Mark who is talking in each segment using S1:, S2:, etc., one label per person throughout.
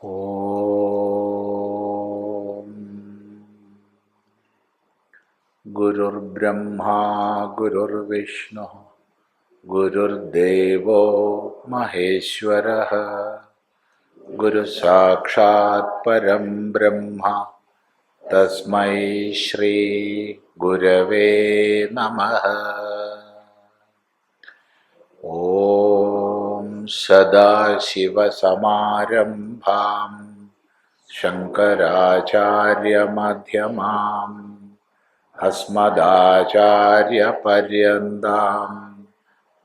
S1: ഓം ഗുരുർബ്രഹ്മാ ഗുരുർവിഷ്ണു ഗുരുർദേവോ മഹേശ്വരഃ ഗുരുസാക്ഷാത് പരം ബ്രഹ്മ തസ്മൈ ശ്രീ ഗുരവേ നമഃ. ഓം സദാശിവസമാരംഭാം ശങ്കരാചാര്യമധ്യമാം അസ്മദാചാര്യപര്യന്താം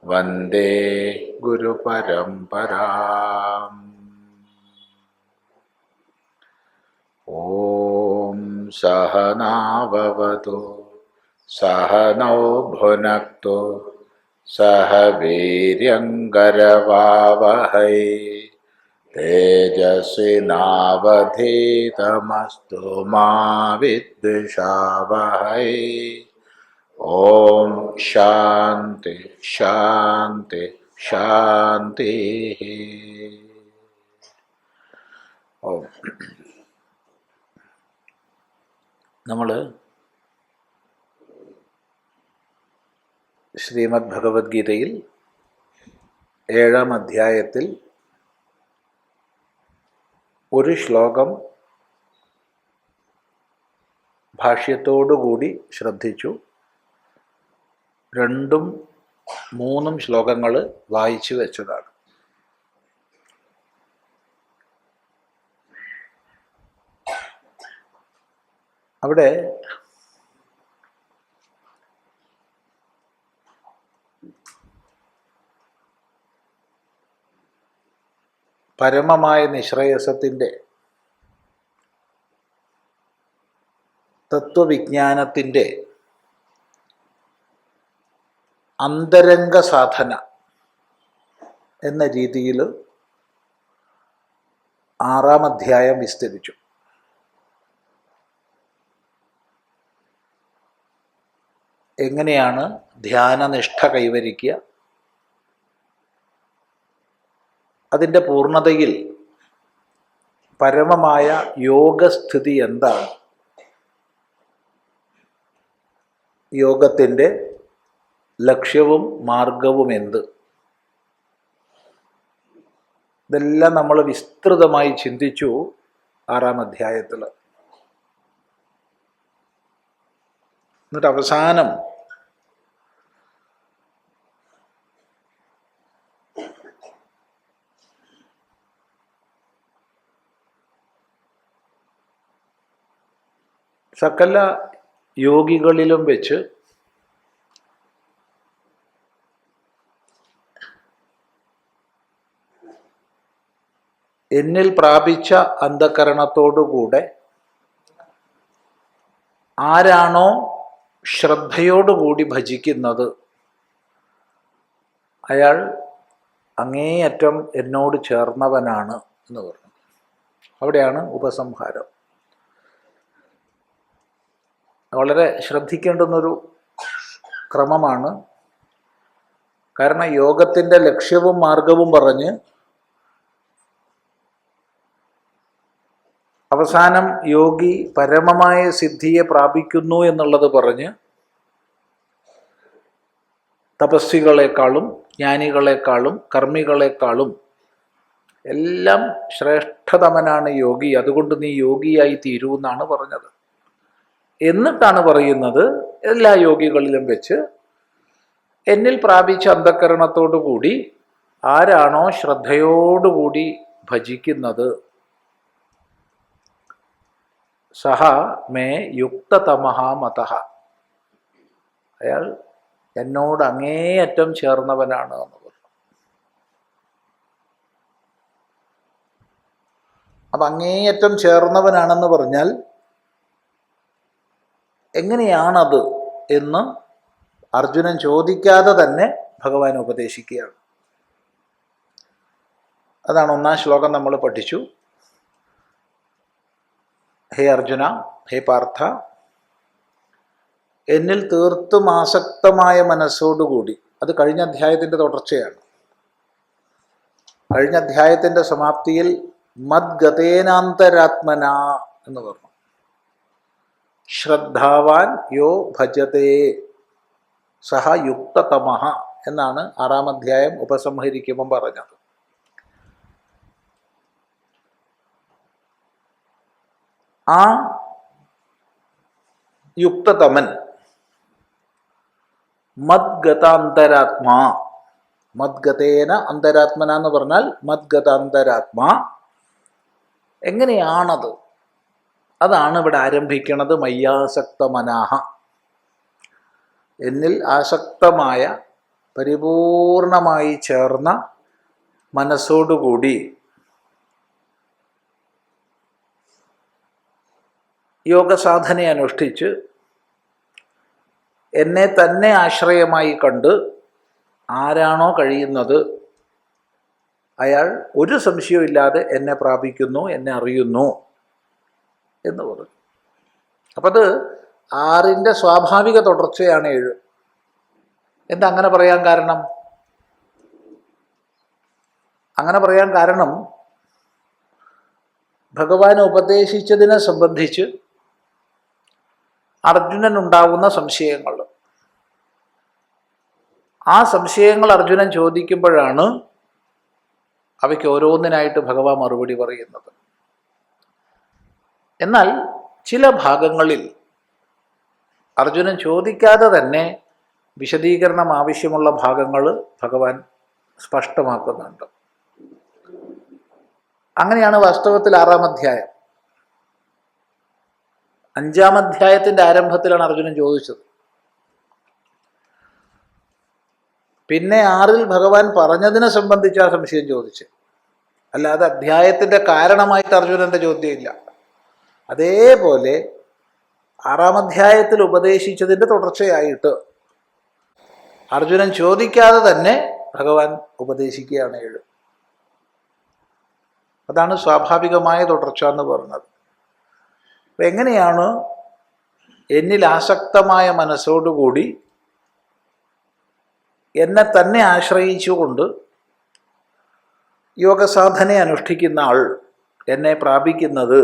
S1: വന്ദേ ഗുരുപരമ്പരാം. ഓം സഹനാവവതു സഹനൗ ഭുനക്തു സഹ വീര്യങ്കരവാവഹൈ തേജസ്വിനാവധീതമസ്തു മാ വിദ്വിഷാവഹൈ. ഓം ശാന്തി ശാന്തി ശാന്തി. ഓം നമ്മൾ ശ്രീമദ് ഭഗവത്ഗീതയിൽ 7-ാം അധ്യായത്തിൽ ഒരു ശ്ലോകം ഭാഷ്യത്തോടുകൂടി ശ്രദ്ധിച്ചു. 2ഉം 3ഉം ശ്ലോകങ്ങൾ വായിച്ചു വെച്ചതാണ്. അവിടെ പരമമായ നിശ്രേയസത്തിൻ്റെ തത്വവിജ്ഞാനത്തിൻ്റെ അന്തരംഗ സാധന എന്ന രീതിയിൽ 6-ാം അധ്യായം വിസ്തരിച്ചു. എങ്ങനെയാണ് ധ്യാനനിഷ്ഠ കൈവരിക്കുക, അതിൻ്റെ പൂർണ്ണതയിൽ പരമമായ യോഗസ്ഥിതി എന്താണ്, യോഗത്തിൻ്റെ ലക്ഷ്യവും മാർഗവും എന്ത്, ഇതെല്ലാം നമ്മൾ വിസ്തൃതമായി ചിന്തിച്ചു 6-ാം അധ്യായത്തിൽ. എന്നിട്ട് അവസാനം സകല യോഗികളിലും വെച്ച് എന്നിൽ പ്രാപിച്ച അന്ധകരണത്തോടുകൂടെ ആരാണോ ശ്രദ്ധയോടുകൂടി ഭജിക്കുന്നത് അയാൾ അങ്ങേയറ്റം എന്നോട് ചേർന്നവനാണ് എന്ന് പറഞ്ഞു. അവിടെയാണ് ഉപസംഹാരം. വളരെ ശ്രദ്ധിക്കേണ്ടുന്നൊരു ക്രമമാണ്. കാരണം യോഗത്തിൻ്റെ ലക്ഷ്യവും മാർഗവും പറഞ്ഞ് അവസാനം യോഗി പരമമായ സിദ്ധിയെ പ്രാപിക്കുന്നു എന്നുള്ളത് പറഞ്ഞ് തപസ്വികളെക്കാളും ജ്ഞാനികളെക്കാളും കർമ്മികളെക്കാളും എല്ലാം ശ്രേഷ്ഠതമനാണ് യോഗി, അതുകൊണ്ട് നീ യോഗിയായി തീരൂ എന്നാണ് പറഞ്ഞത്. എന്നിട്ടാണ് പറയുന്നത് എല്ലാ യോഗികളിലും വെച്ച് എന്നിൽ പ്രാപിച്ച അന്ധകരണത്തോടുകൂടി ആരാണോ ശ്രദ്ധയോടുകൂടി ഭജിക്കുന്നത് സഹ മേ യുക്തതമഃ മതഃ, അയാൾ എന്നോട് അങ്ങേയറ്റം ചേർന്നവനാണ് എന്ന് പറഞ്ഞു. അപ്പം അങ്ങേയറ്റം ചേർന്നവനാണെന്ന് പറഞ്ഞാൽ എങ്ങനെയാണത് എന്ന് അർജുനൻ ചോദിക്കാതെ തന്നെ ഭഗവാൻ ഉപദേശിക്കുകയാണ്. അതാണ് 1-ാം ശ്ലോകം നമ്മൾ പഠിച്ചു. ഹേ അർജുന, ഹേ പാർത്ഥ, എന്നിൽ തീർത്തും ആസക്തമായ മനസ്സോടുകൂടി, അത് കഴിഞ്ഞ അധ്യായത്തിൻ്റെ തുടർച്ചയാണ്. കഴിഞ്ഞ അധ്യായത്തിൻ്റെ സമാപ്തിയിൽ മദ്ഗതേനാന്തരാത്മന എന്ന് പറഞ്ഞു. ശ്രദ്ധാവാൻ യോ ഭജതേ സഹ യുക്തതമഃ എന്നാണ് 6-ാം അധ്യായം ഉപസംഹരിക്കുമ്പം പറഞ്ഞത്. ആ യുക്തതമൻ മദ്ഗതാന്തരാത്മാ, മദ്ഗതേന അന്തരാത്മന എന്ന് പറഞ്ഞാൽ മദ്ഗതാന്തരാത്മാ. എങ്ങനെയാണത്? അതാണ് ഇവിടെ ആരംഭിക്കുന്നത്. മയ്യാസക്തമനാഹ, എന്നിൽ ആസക്തമായ പരിപൂർണമായി ചേർന്ന മനസ്സോടുകൂടി യോഗസാധന അനുഷ്ഠിച്ച് എന്നെ തന്നെ ആശ്രയമായി കണ്ട് ആരാണോ കഴിയുന്നത് അയാൾ ഒരു സംശയവുമില്ലാതെ എന്നെ പ്രാപിക്കുന്നു, എന്നെ അറിയുന്നു എന്ന് പറഞ്ഞു. അപ്പം അത് 6ന്റെ സ്വാഭാവിക തുടർച്ചയാണ് 7. എന്താ അങ്ങനെ പറയാൻ കാരണം? അങ്ങനെ പറയാൻ കാരണം ഭഗവാൻ ഉപദേശിച്ചതിനെ സംബന്ധിച്ച് അർജുനനുണ്ടാവുന്ന സംശയങ്ങൾ, ആ സംശയങ്ങൾ അർജുനൻ ചോദിക്കുമ്പോഴാണ് അവയ്ക്ക് ഓരോന്നിനായിട്ട് ഭഗവാൻ മറുപടി പറയുന്നത്. എന്നാൽ ചില ഭാഗങ്ങളിൽ അർജുനൻ ചോദിക്കാതെ തന്നെ വിശദീകരണം ആവശ്യമുള്ള ഭാഗങ്ങൾ ഭഗവാൻ സ്പഷ്ടമാക്കുന്നുണ്ട്. അങ്ങനെയാണ് വാസ്തവത്തിൽ 6-ാം അധ്യായം. 5-ാം അധ്യായത്തിൻ്റെ ആരംഭത്തിലാണ് അർജുനൻ ചോദിച്ചത്. പിന്നെ 6-ൽ ഭഗവാൻ പറഞ്ഞതിനെ സംബന്ധിച്ച് ആ സംശയം ചോദിച്ചു. അല്ലാതെ അധ്യായത്തിൻ്റെ കാരണമായിട്ട് അർജുനൻ്റെ ചോദ്യമില്ല. അതേപോലെ 6-ാം അധ്യായത്തിൽ ഉപദേശിച്ചതിൻ്റെ തുടർച്ചയായിട്ട് അർജുനൻ ചോദിക്കാതെ തന്നെ ഭഗവാൻ ഉപദേശിക്കുകയാണ് 7. അതാണ് സ്വാഭാവികമായ തുടർച്ച എന്ന് പറയുന്നത്. അപ്പം എങ്ങനെയാണ് എന്നിൽ ആസക്തമായ മനസ്സോടുകൂടി എന്നെ തന്നെ ആശ്രയിച്ചുകൊണ്ട് യോഗസാധന അനുഷ്ഠിക്കുന്ന ആൾ എന്നെ പ്രാപിക്കുന്നത്?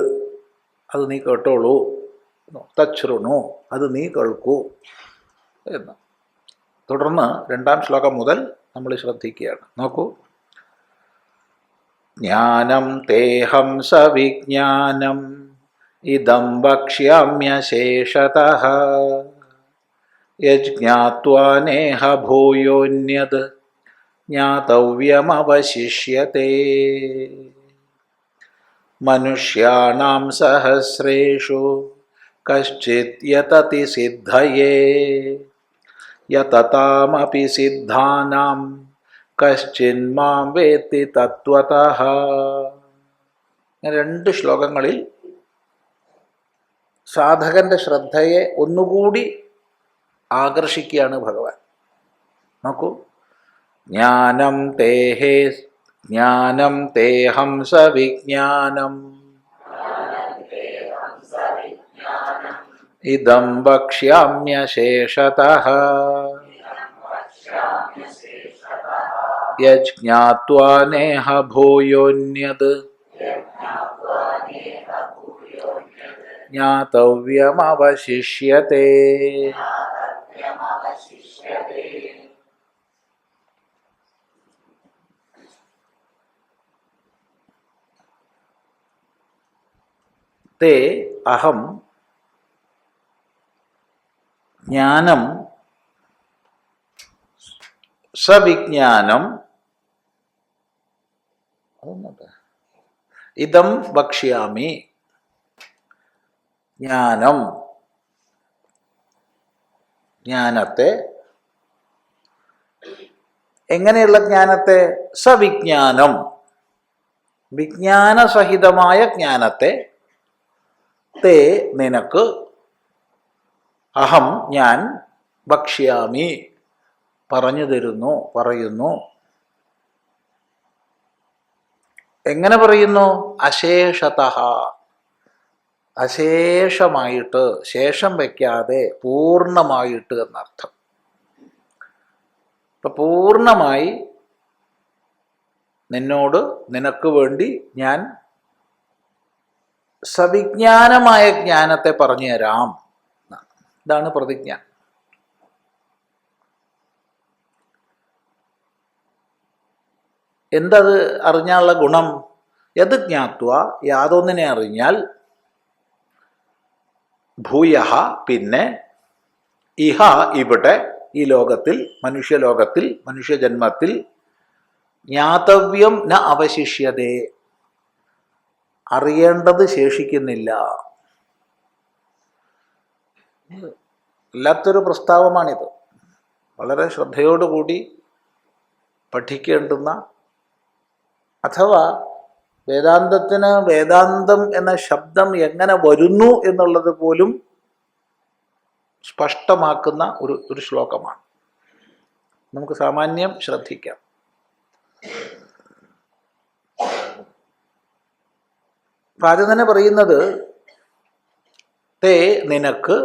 S1: അത് നീ കേട്ടോളൂ, തച്ഛൃണു, അത് നീ കേൾക്കൂ എന്ന്. തുടർന്ന് 2-ാം ശ്ലോകം മുതൽ നമ്മൾ ശ്രദ്ധിക്കുകയാണ്. നോക്കൂ. ജ്ഞാനം തേഹം സവിജ്ഞാനം ഇദം വക്ഷ്യാമ്യശേഷതഃ യജ്ഞാത്വാ നേഹ ഭൂയോന്യത് ജ്ഞാതവ്യമവശിഷ്യതേ. മനുഷ്യാണാം സഹസ്രേഷു കശ്ചിത് യതതി സിദ്ധയേ യതതാമപി സിദ്ധാനാം കശ്ചിന്മാം വേത്തി തത്വതഃ. 2 ശ്ലോകങ്ങളിൽ സാധകന്റെ ശ്രദ്ധയെ ഒന്നുകൂടി ആകർഷിക്കുകയാണ് ഭഗവാൻ. നോക്കൂ. ജ്ഞാനം തേഹം സവിജ്ഞാനം ഇദം വക്ഷ്യാമ്യശേഷതഃ യജ്ഞാത്വാ നേഹ ഭൂയോന്യത് ജ്ഞാതവ്യമവശിഷ്യതേ. തേ അഹം ജ്ഞാനം സവിജ്ഞാനം ഇദം വക്ഷ്യാമി. ജ്ഞാനം, ജ്ഞാനത്തെ, എങ്ങനെയുള്ള ജ്ഞാനത്തെ? സവിജ്ഞാനം, വിജ്ഞാനസഹിതമായ ജ്ഞാനത്തെ. തേ നിനക്ക്, അഹം ഞാൻ, വക്ഷ്യാമി പറഞ്ഞു തരുന്നു, പറയുന്നു. എങ്ങനെ പറയുന്നു? അശേഷതഃ, അശേഷമായിട്ട്, ശേഷം വയ്ക്കാതെ, പൂർണ്ണമായിട്ട് എന്നർത്ഥം. ഇപ്പം പൂർണ്ണമായി നിന്നോട്, നിനക്ക് വേണ്ടി ഞാൻ സവിജ്ഞാനമായ ജ്ഞാനത്തെ പറഞ്ഞു തരാം. ഇതാണ് പ്രതിജ്ഞ. എന്തത് അറിഞ്ഞാലുള്ള ഗുണം? യത് ജ്ഞാത്വ, യാതൊന്നിനെ അറിഞ്ഞാൽ, ഭൂയഃ പിന്നെ, ഇഹ ഇവിടെ, ഈ ലോകത്തിൽ, മനുഷ്യലോകത്തിൽ, മനുഷ്യജന്മത്തിൽ, ജ്ഞാതവ്യം ന അവശിഷ്യതേ, അറിയേണ്ടത് ശേഷിക്കുന്നില്ല. വല്ലാത്തൊരു പ്രസ്താവമാണിത്. വളരെ ശ്രദ്ധയോടുകൂടി പഠിക്കേണ്ടുന്ന, അഥവാ വേദാന്തത്തിന് വേദാന്തം എന്ന ശബ്ദം എങ്ങനെ വരുന്നു എന്നുള്ളത് പോലും സ്പഷ്ടമാക്കുന്ന ഒരു ശ്ലോകമാണ്. നമുക്ക് സാമാന്യം ശ്രദ്ധിക്കാം. ആദ്യം തന്നെ പറയുന്നത്, തേ നിനക്ക്,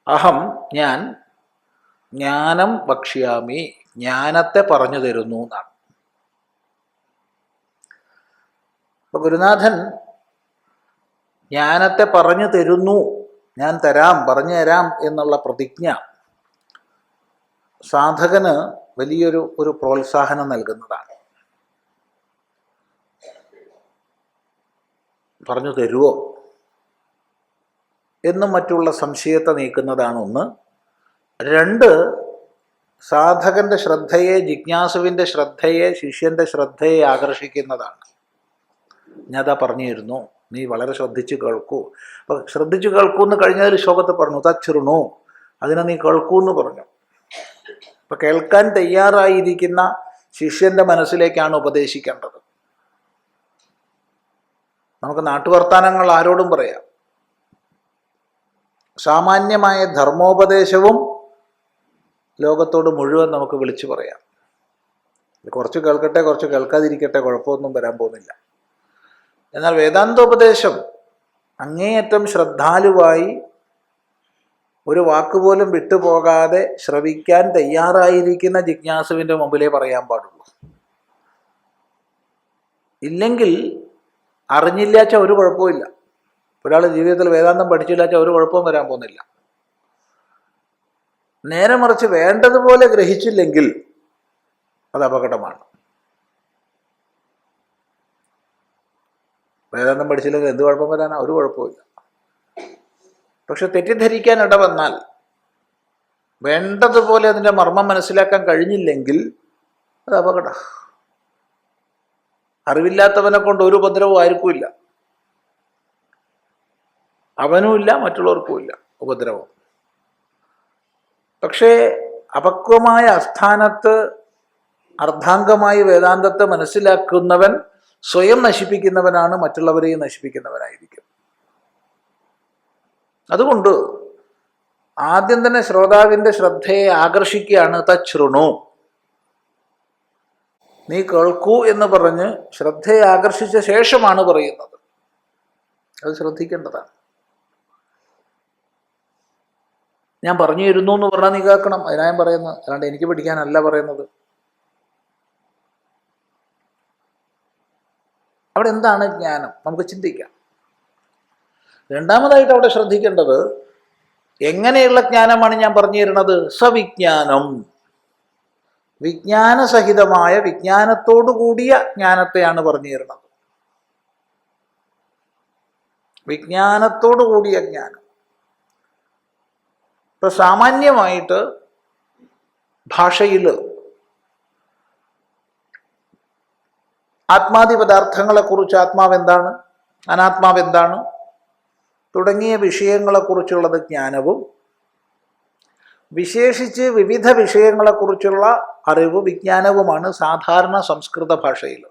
S1: അഹം ഞാൻ, ജ്ഞാനം വക്ഷ്യാമി, ജ്ഞാനത്തെ പറഞ്ഞു തരുന്നു എന്നാണ്. അപ്പൊ ഗുരുനാഥൻ ജ്ഞാനത്തെ പറഞ്ഞു തരുന്നു, ഞാൻ തരാം, പറഞ്ഞു തരാം എന്നുള്ള പ്രതിജ്ഞ സാധകന് വലിയൊരു പ്രോത്സാഹനം നൽകുന്നതാണ്. പറഞ്ഞു തരുമോ എന്നും മറ്റുള്ള സംശയത്തെ നീക്കുന്നതാണ് ഒന്ന്. രണ്ട്, സാധകന്റെ ശ്രദ്ധയെ, ജിജ്ഞാസുവിൻ്റെ ശ്രദ്ധയെ, ശിഷ്യന്റെ ശ്രദ്ധയെ ആകർഷിക്കുന്നതാണ്. ഞാൻ അതാ പറഞ്ഞു തരുന്നു, നീ വളരെ ശ്രദ്ധിച്ച് കേൾക്കൂ. അപ്പം ശ്രദ്ധിച്ച് കേൾക്കൂ എന്ന് കഴിഞ്ഞാൽ ശ്ലോകത്തെ പറഞ്ഞു, തച്ചിറുണു, അതിനെ നീ കേൾക്കൂ എന്ന് പറഞ്ഞു. അപ്പം കേൾക്കാൻ തയ്യാറായിരിക്കുന്ന ശിഷ്യന്റെ മനസ്സിലേക്കാണ് ഉപദേശിക്കേണ്ടത്. നമുക്ക് നാട്ടുവർത്താനങ്ങൾ ആരോടും പറയാം. സാമാന്യമായ ധർമ്മോപദേശവും ലോകത്തോട് മുഴുവൻ നമുക്ക് വിളിച്ചു പറയാം. കുറച്ച് കേൾക്കട്ടെ, കുറച്ച് കേൾക്കാതിരിക്കട്ടെ, കുഴപ്പമൊന്നും വരാൻ പോകുന്നില്ല. എന്നാൽ വേദാന്തോപദേശം അങ്ങേയറ്റം ശ്രദ്ധാലുവായി ഒരു വാക്കുപോലും വിട്ടുപോകാതെ ശ്രവിക്കാൻ തയ്യാറായിരിക്കുന്ന ജിജ്ഞാസുവിൻ്റെ മുമ്പിലേ പറയാൻ പാടുള്ളൂ. ഇല്ലെങ്കിൽ അറിഞ്ഞില്ലാച്ച ഒരു കുഴപ്പമില്ല. ഒരാൾ ജീവിതത്തിൽ വേദാന്തം പഠിച്ചില്ലാച്ച ഒരു കുഴപ്പവും വരാൻ പോകുന്നില്ല. നേരെ മറിച്ച് വേണ്ടതുപോലെ ഗ്രഹിച്ചില്ലെങ്കിൽ അത് അപകടമാണ്. വേദാന്തം പഠിച്ചില്ലെങ്കിൽ എന്ത് കുഴപ്പം വരാനാ? ഒരു കുഴപ്പമില്ല. പക്ഷെ തെറ്റിദ്ധരിക്കാൻ ഇടവന്നാൽ, വേണ്ടതുപോലെ അതിൻ്റെ മർമ്മം മനസ്സിലാക്കാൻ കഴിഞ്ഞില്ലെങ്കിൽ അത് അപകട. അറിവില്ലാത്തവനെ കൊണ്ട് ഒരു ഉപദ്രവവും ആർക്കുമില്ല, അവനുമില്ല, മറ്റുള്ളവർക്കുമില്ല ഉപദ്രവം. പക്ഷേ അപക്വമായ അസ്ഥാനത്ത് അർദ്ധാംഗമായി വേദാന്തത്തെ മനസ്സിലാക്കുന്നവൻ സ്വയം നശിപ്പിക്കുന്നവനാണ്, മറ്റുള്ളവരെയും നശിപ്പിക്കുന്നവനായിരിക്കും. അതുകൊണ്ട് ആദ്യം തന്നെ ശ്രോതാവിൻ്റെ ശ്രദ്ധയെ ആകർഷിക്കുകയാണ്. തച്ഛൃണു, നീ കേൾക്കൂ എന്ന് പറഞ്ഞ് ശ്രദ്ധയെ ആകർഷിച്ച ശേഷമാണ് പറയുന്നത്. അത് ശ്രദ്ധിക്കേണ്ടതാണ്. ഞാൻ പറഞ്ഞു തരുന്നു എന്ന് പറഞ്ഞാൽ നീ കേൾക്കണം, അതിനാ ഞാൻ പറയുന്നത്. അല്ലാണ്ട് എനിക്ക് പഠിക്കാനല്ല പറയുന്നത്. അവിടെ എന്താണ് ജ്ഞാനം? നമുക്ക് ചിന്തിക്കാം. രണ്ടാമതായിട്ട് അവിടെ ശ്രദ്ധിക്കേണ്ടത്, എങ്ങനെയുള്ള ജ്ഞാനമാണ് ഞാൻ പറഞ്ഞു തരുന്നത്? സവിജ്ഞാനം, വിജ്ഞാനസഹിതമായ, വിജ്ഞാനത്തോടു കൂടിയ ജ്ഞാനത്തെയാണ് പറഞ്ഞു തരുന്നത്. വിജ്ഞാനത്തോടു കൂടിയ ജ്ഞാനം. ഇപ്പൊ സാമാന്യമായിട്ട് ഭാഷയിൽ ആത്മാദി പദാർത്ഥങ്ങളെക്കുറിച്ച്, ആത്മാവെന്താണ്, അനാത്മാവെന്താണ് തുടങ്ങിയ വിഷയങ്ങളെക്കുറിച്ചുള്ളത് ജ്ഞാനവും, വിശേഷിച്ച് വിവിധ വിഷയങ്ങളെക്കുറിച്ചുള്ള അറിവ് വിജ്ഞാനവുമാണ് സാധാരണ സംസ്കൃത ഭാഷയിൽ.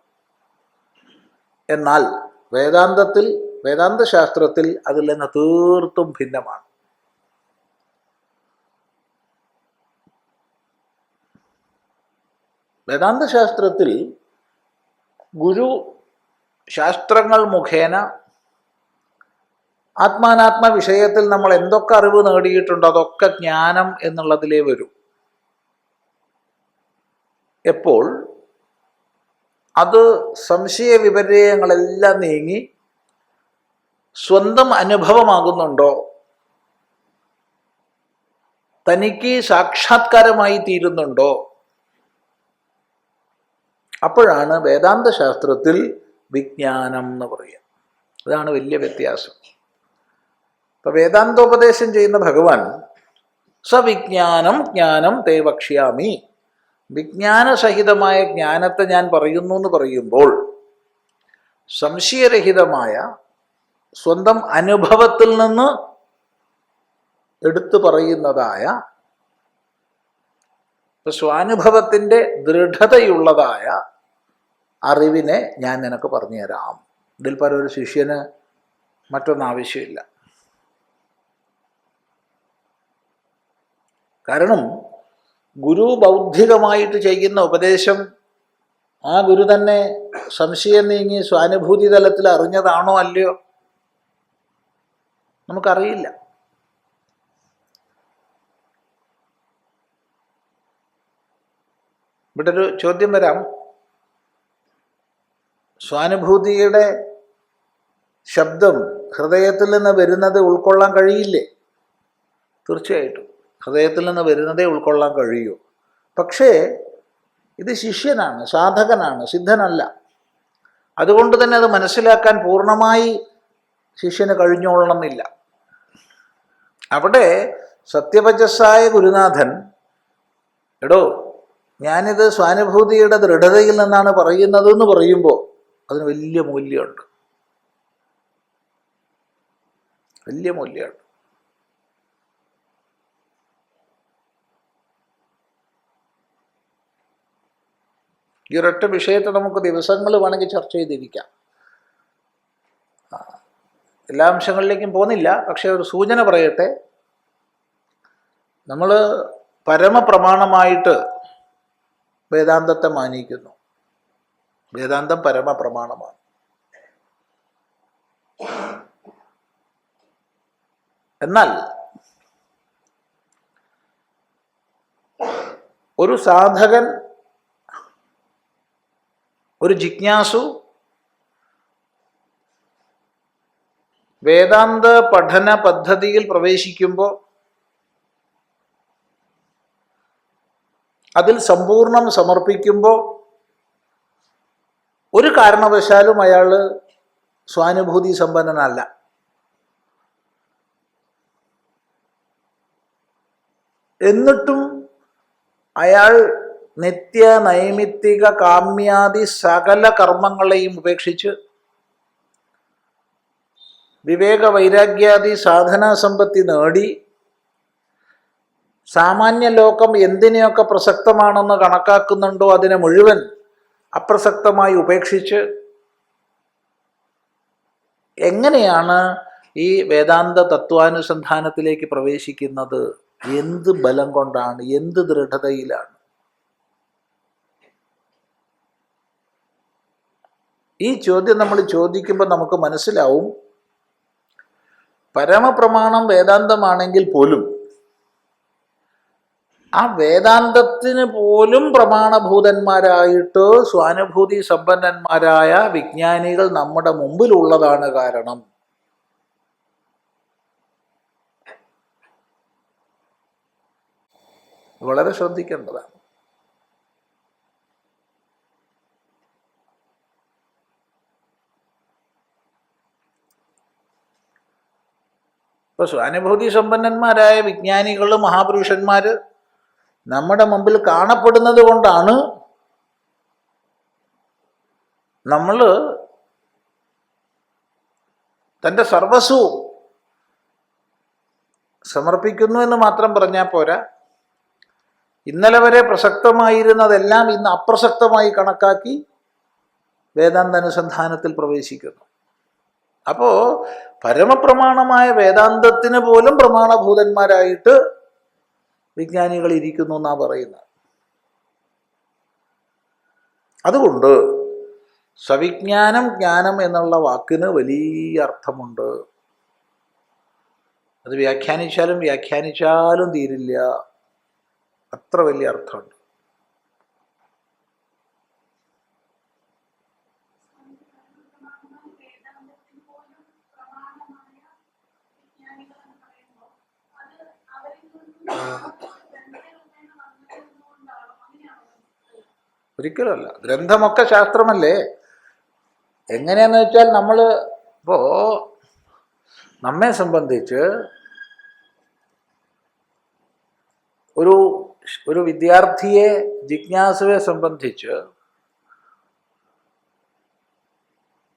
S1: എന്നാൽ വേദാന്തത്തിൽ, വേദാന്തശാസ്ത്രത്തിൽ അതിൽ നിന്ന് തീർത്തും ഭിന്നമാണ്. വേദാന്തശാസ്ത്രത്തിൽ ഗുരു ശാസ്ത്രങ്ങൾ മുഖേന ആത്മാനാത്മ വിഷയത്തിൽ നമ്മൾ എന്തൊക്കെ അറിവ് നേടിയിട്ടുണ്ടോ അതൊക്കെ ജ്ഞാനം എന്നുള്ളതിലേ വരും. എപ്പോൾ അത് സംശയ വിപര്യങ്ങളെല്ലാം നീങ്ങി സ്വന്തം അനുഭവമാകുന്നുണ്ടോ, തനിക്ക് സാക്ഷാത്കാരമായി തീരുന്നുണ്ടോ, അപ്പോഴാണ് വേദാന്ത ശാസ്ത്രത്തിൽ വിജ്ഞാനം എന്ന് പറയുക. അതാണ് വലിയ വ്യത്യാസം. ഇപ്പൊ വേദാന്തോപദേശം ചെയ്യുന്ന ഭഗവാൻ സവിജ്ഞാനം ജ്ഞാനം തേ വക്ഷ്യാമി, വിജ്ഞാനസഹിതമായ ജ്ഞാനത്തെ ഞാൻ പറയുന്നു എന്ന് പറയുമ്പോൾ സംശയരഹിതമായ സ്വന്തം അനുഭവത്തിൽ നിന്ന് എടുത്തു പറയുന്നതായ സ്വാനുഭവത്തിൻ്റെ ദൃഢതയുള്ളതായ അറിവിനെ ഞാൻ നിനക്ക് പറഞ്ഞു തരാം. ഇതിൽ പല ഒരു ശിഷ്യന് മറ്റൊന്നും ആവശ്യമില്ല. കാരണം ഗുരു ബൗദ്ധികമായിട്ട് ചെയ്യുന്ന ഉപദേശം ആ ഗുരു തന്നെ സംശയം നീങ്ങി സ്വാനുഭൂതി തലത്തിൽ അറിഞ്ഞതാണോ അല്ലയോ നമുക്കറിയില്ല. ഇവിടെ ഒരു ചോദ്യം വരാം, സ്വാനുഭൂതിയുടെ ശബ്ദം ഹൃദയത്തിൽ നിന്ന് വരുന്നത് ഉൾക്കൊള്ളാൻ കഴിയില്ലേ? തീർച്ചയായിട്ടും ഹൃദയത്തിൽ നിന്ന് വരുന്നതേ ഉൾക്കൊള്ളാൻ കഴിയൂ. പക്ഷേ ഇത് ശിഷ്യനാണ്, സാധകനാണ്, സിദ്ധനല്ല. അതുകൊണ്ട് തന്നെ അത് മനസ്സിലാക്കാൻ പൂർണ്ണമായി ശിഷ്യന് കഴിഞ്ഞോളണമെന്നില്ല. അവിടെ സത്യവചസ്സായ ഗുരുനാഥൻ, എടോ ഞാനിത് സ്വാനുഭൂതിയുടെ ദൃഢതയിൽ നിന്നാണ് പറയുന്നത് എന്ന് പറയുമ്പോൾ അതിന് വലിയ മൂല്യമുണ്ട്, വലിയ മൂല്യമുണ്ട്. ഈ ഒരൊറ്റ വിഷയത്തെ നമുക്ക് ദിവസങ്ങൾ വേണമെങ്കിൽ ചർച്ച ചെയ്തിരിക്കാം. എല്ലാ അംശങ്ങളിലേക്കും പോകുന്നില്ല. പക്ഷെ ഒരു സൂചന പറയട്ടെ. നമ്മൾ പരമപ്രമാണമായിട്ട് വേദാന്തത്തെ മാനിക്കുന്നു. വേദാന്തം പരമപ്രമാണമാണ്. എന്നാൽ ഒരു സാധകൻ, ഒരു ജിജ്ഞാസു വേദാന്ത പഠന പദ്ധതിയിൽ പ്രവേശിക്കുമ്പോൾ അതിൽ സമ്പൂർണം സമർപ്പിക്കുമ്പോൾ ഒരു കാരണവശാലും അയാൾ സ്വാനുഭൂതി സമ്പന്നനല്ല. എന്നിട്ടും അയാൾ നിത്യ നൈമിത്തിക കാമ്യാദി സകല കർമ്മങ്ങളെയും ഉപേക്ഷിച്ച് വിവേക വൈരാഗ്യാദി സാധനാ സമ്പത്തി നേടി സാമാന്യ ലോകം എന്തിനെയൊക്കെ പ്രസക്തമാണെന്ന് കണക്കാക്കുന്നുണ്ടോ അതിനെ മുഴുവൻ അപ്രസക്തമായി ഉപേക്ഷിച്ച് എങ്ങനെയാണ് ഈ വേദാന്ത തത്വാനുസന്ധാനത്തിലേക്ക് പ്രവേശിക്കുന്നത്? എന്ത് ബലം കൊണ്ടാണ്? എന്ത് ദൃഢതയിലാണ്? ഈ ചോദ്യം നമ്മൾ ചോദിക്കുമ്പോൾ നമുക്ക് മനസ്സിലാവും, പരമപ്രമാണം വേദാന്തമാണെങ്കിൽ പോലും ആ വേദാന്തത്തിന് പോലും പ്രമാണഭൂതന്മാരായിട്ട് സ്വാനുഭൂതി സമ്പന്നന്മാരായ വിജ്ഞാനികൾ നമ്മുടെ മുമ്പിലുള്ളതാണ് കാരണം. വളരെ ശ്രദ്ധിക്കേണ്ടതാണ്. ഇപ്പൊ സ്വാനുഭൂതി സമ്പന്നന്മാരായ വിജ്ഞാനികൾ, മഹാപുരുഷന്മാർ നമ്മുടെ മുമ്പിൽ കാണപ്പെടുന്നത് കൊണ്ടാണ് നമ്മൾ തൻ്റെ സർവസ്വവും സമർപ്പിക്കുന്നു എന്ന് മാത്രം പറഞ്ഞാൽ പോരാ, ഇന്നലെ വരെ പ്രസക്തമായിരുന്നതെല്ലാം ഇന്ന് അപ്രസക്തമായി കണക്കാക്കി വേദാന്ത അനുസന്ധാനത്തിൽ പ്രവേശിക്കുന്നു. അപ്പോൾ പരമപ്രമാണമായ വേദാന്തത്തിന് പോലും പ്രമാണഭൂതന്മാരായിട്ട് വിജ്ഞാനികൾ ഇരിക്കുന്നു എന്നാണ് പറയുന്നത്. അതുകൊണ്ട് സവിജ്ഞാനം ജ്ഞാനം എന്നുള്ള വാക്കിന് വലിയ അർത്ഥമുണ്ട്. അത് വ്യാഖ്യാനിച്ചാലും വ്യാഖ്യാനിച്ചാലും തീരില്ല, അത്ര വലിയ അർത്ഥമുണ്ട്. ഒരിക്കലുമല്ല. ഗ്രന്ഥമൊക്കെ ശാസ്ത്രമല്ലേ. എങ്ങനെയാന്ന് വെച്ചാൽ നമ്മൾ ഇപ്പോൾ നമ്മെ സംബന്ധിച്ച് ഒരു വിദ്യാർത്ഥിയെ, ജിജ്ഞാസുവെ സംബന്ധിച്ച്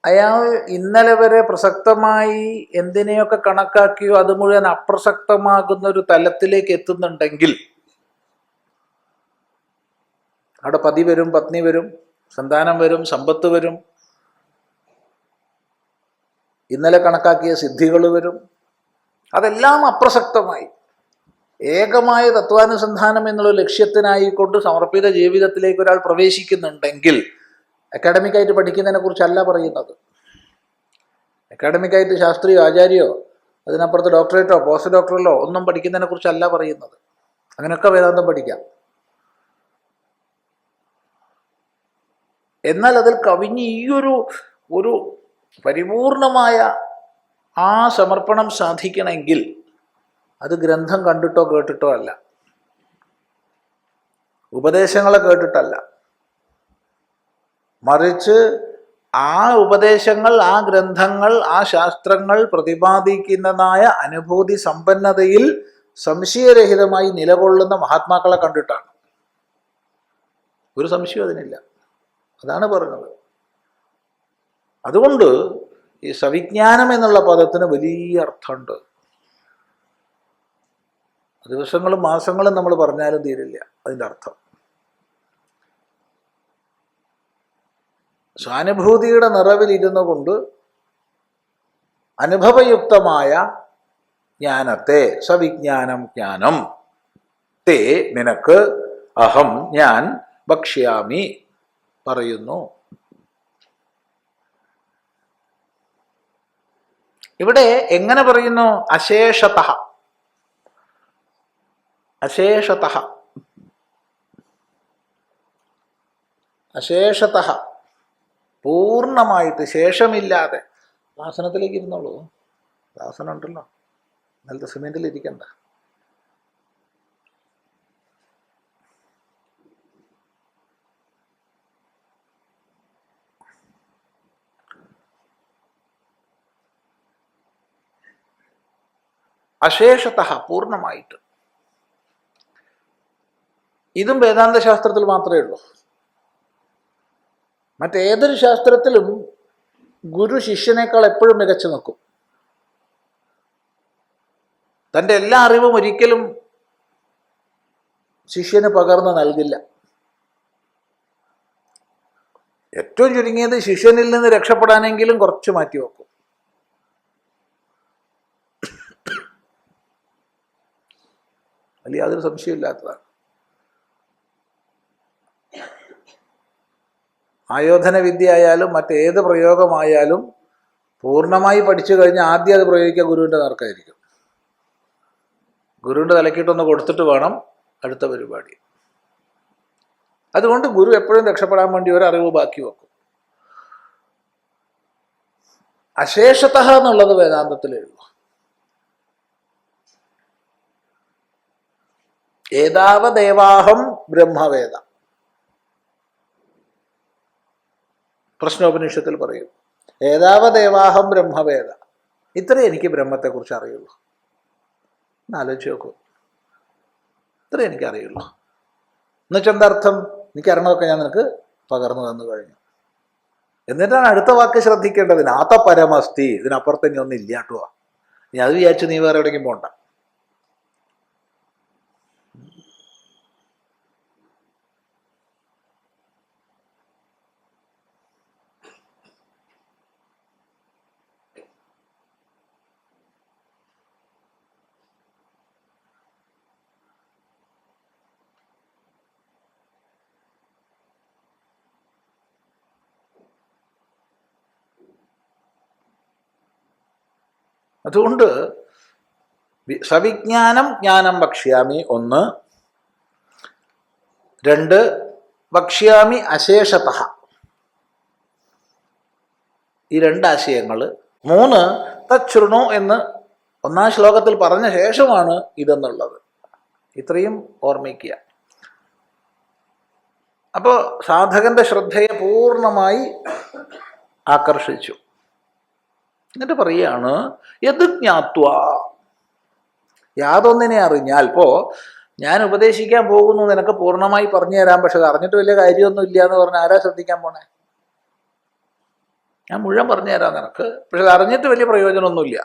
S1: അയാൾ ഇന്നലെ വരെ പ്രസക്തമായി എന്തിനെയൊക്കെ കണക്കാക്കിയോ അത് മുഴുവൻ അപ്രസക്തമാകുന്ന ഒരു തലത്തിലേക്ക് എത്തുന്നുണ്ടെങ്കിൽ അവിടെ പതി വരും, പത്നി വരും, സന്താനം വരും, സമ്പത്ത് വരും, ഇന്നലെ കണക്കാക്കിയ സിദ്ധികൾ വരും. അതെല്ലാം അപ്രസക്തമായി ഏകമായ തത്വാനുസന്ധാനം എന്നുള്ള ലക്ഷ്യത്തിനായിക്കൊണ്ട് സമർപ്പിത ജീവിതത്തിലേക്ക് ഒരാൾ പ്രവേശിക്കുന്നുണ്ടെങ്കിൽ അക്കാഡമിക്കായിട്ട് പഠിക്കുന്നതിനെ കുറിച്ചല്ല പറയുന്നത്. അക്കാഡമിക്കായിട്ട് ശാസ്ത്രിയോ ആചാര്യോ അതിനപ്പുറത്ത് ഡോക്ടറേറ്റോ പോസ്റ്റ് ഡോക്ടറലോ ഒന്നും പഠിക്കുന്നതിനെ കുറിച്ചല്ല പറയുന്നത്. അങ്ങനെയൊക്കെ വേദാന്തം പഠിക്കാം. എന്നാൽ അതിൽ കവിഞ്ഞ് ഒരു പരിപൂർണമായ ആ സമർപ്പണം സാധിക്കണമെങ്കിൽ അത് ഗ്രന്ഥം കണ്ടിട്ടോ കേട്ടിട്ടോ അല്ല, ഉപദേശങ്ങളെ കേട്ടിട്ടല്ല, മറിച്ച് ആ ഉപദേശങ്ങൾ, ആ ഗ്രന്ഥങ്ങൾ, ആ ശാസ്ത്രങ്ങൾ പ്രതിപാദിക്കുന്നതായ അനുഭൂതി സമ്പന്നതയിൽ സംശയരഹിതമായി നിലകൊള്ളുന്ന മഹാത്മാക്കളെ കണ്ടിട്ടാണ്. ഒരു സംശയം അതിനില്ല. അതാണ് പറഞ്ഞത്. അതുകൊണ്ട് ഈ സവിജ്ഞാനം എന്നുള്ള പദത്തിന് വലിയ അർത്ഥമുണ്ട്. ദിവസങ്ങളും മാസങ്ങളും നമ്മൾ പറഞ്ഞാലും തീരില്ല അതിൻ്റെ അർത്ഥം. സ്വാനുഭൂതിയുടെ നിറവിലിരുന്നു കൊണ്ട് അനുഭവയുക്തമായ ജ്ഞാനത്തെ, സവിജ്ഞാനം ജ്ഞാനം തേ നിനക്ക് അഹം ഞാൻ ഭക്ഷ്യാമി പറയുന്നു. ഇവിടെ എങ്ങനെ പറയുന്നു? അശേഷതഃ. അശേഷതഃ, അശേഷതഃ, പൂർണ്ണമായിട്ട്, ശേഷമില്ലാതെ. ആസനത്തിലേക്ക് ഇരുന്നോളൂ. ആസനം ഉണ്ടല്ലോ, ഇന്നലത്തെ സിമെന്റിൽ ഇരിക്കണ്ട. അശേഷതഃ, പൂർണ്ണമായിട്ട്. ഇതും വേദാന്ത ശാസ്ത്രത്തിൽ മാത്രമേ ഉള്ളൂ. മറ്റേതൊരു ശാസ്ത്രത്തിലും ഗുരു ശിഷ്യനേക്കാൾ എപ്പോഴും മികച്ചു നിൽക്കും. തൻ്റെ എല്ലാ അറിവും ഒരിക്കലും ശിഷ്യന് പകർന്നു നൽകില്ല. ഏറ്റവും ചുരുങ്ങിയത് ശിഷ്യനിൽ നിന്ന് രക്ഷപ്പെടാനെങ്കിലും കുറച്ച് മാറ്റി വെക്കും. അതിൽ യാതൊരു സംശയമില്ലാത്തതാണ്. ആയോധന വിദ്യ ആയാലും മറ്റേത് പ്രയോഗമായാലും പൂർണ്ണമായി പഠിച്ചു കഴിഞ്ഞാൽ ആദ്യം അത് പ്രയോഗിക്കുക ഗുരുവിൻ്റെ നേർക്കായിരിക്കും. ഗുരുവിൻ്റെ തലക്കിട്ടൊന്ന് കൊടുത്തിട്ട് വേണം അടുത്ത പരിപാടി. അതുകൊണ്ട് ഗുരു എപ്പോഴും രക്ഷപ്പെടാൻ വേണ്ടി ഒരറിവ് ബാക്കി വെക്കും. അശേഷതഃ എന്നുള്ളത് വേദാന്തത്തിലേ ഉള്ളൂ. ഏതാവദേവാഹം ബ്രഹ്മവേദ, പ്രശ്നോപനിഷത്തിൽ പറയും. ഏതാവദേവാഹം ബ്രഹ്മവേദ, ഇത്രേ എനിക്ക് ബ്രഹ്മത്തെക്കുറിച്ച് അറിയുള്ളൂ. എന്നാലോചിച്ച് നോക്കൂ, ഇത്രേ എനിക്കറിയുള്ളൂ. എന്നുവെച്ചാൽ എന്താ അർത്ഥം? എനിക്കറിയണമൊക്കെ ഞാൻ നിനക്ക് പകർന്നു തന്നു കഴിഞ്ഞു. എന്നിട്ടാണ് അടുത്ത വാക്ക് ശ്രദ്ധിക്കേണ്ടത്. നാത്ത പരമസ്തി, ഇതിനപ്പുറത്ത് ഇനി ഒന്നും ഇല്ല കേട്ടോ. നീ അത് വിചാരിച്ച് നീ വേറെ എവിടേക്കും പോണ്ട. അതുകൊണ്ട് സവിജ്ഞാനം ജ്ഞാനം ഭക്ഷ്യാമി ഒന്ന്. രണ്ട്, ഭക്ഷ്യാമി അശേഷതഃ, ഈ രണ്ടാശയങ്ങൾ. മൂന്ന്, തച്ഛൃണു എന്ന് ഒന്നാം ശ്ലോകത്തിൽ പറഞ്ഞ ശേഷമാണ് ഇതെന്നുള്ളത്. ഇത്രയും ഓർമ്മിക്കുക. അപ്പോൾ സാധകന്റെ ശ്രദ്ധയെ പൂർണ്ണമായി ആകർഷിച്ചു. എന്നിട്ട് പറയുകയാണ് യത് ജ്ഞാത്വ, യാതൊന്നിനെ അറിഞ്ഞാൽ. ഇപ്പോൾ ഞാൻ ഉപദേശിക്കാൻ പോകുന്നു, നിനക്ക് പൂർണ്ണമായി പറഞ്ഞു തരാം, പക്ഷെ അത് അറിഞ്ഞിട്ട് വലിയ കാര്യമൊന്നും ഇല്ല എന്ന് പറഞ്ഞാൽ ആരാ ശ്രദ്ധിക്കാൻ പോണേ? ഞാൻ മുഴുവൻ പറഞ്ഞു തരാം നിനക്ക്, പക്ഷെ അത് അറിഞ്ഞിട്ട് വലിയ പ്രയോജനമൊന്നുമില്ല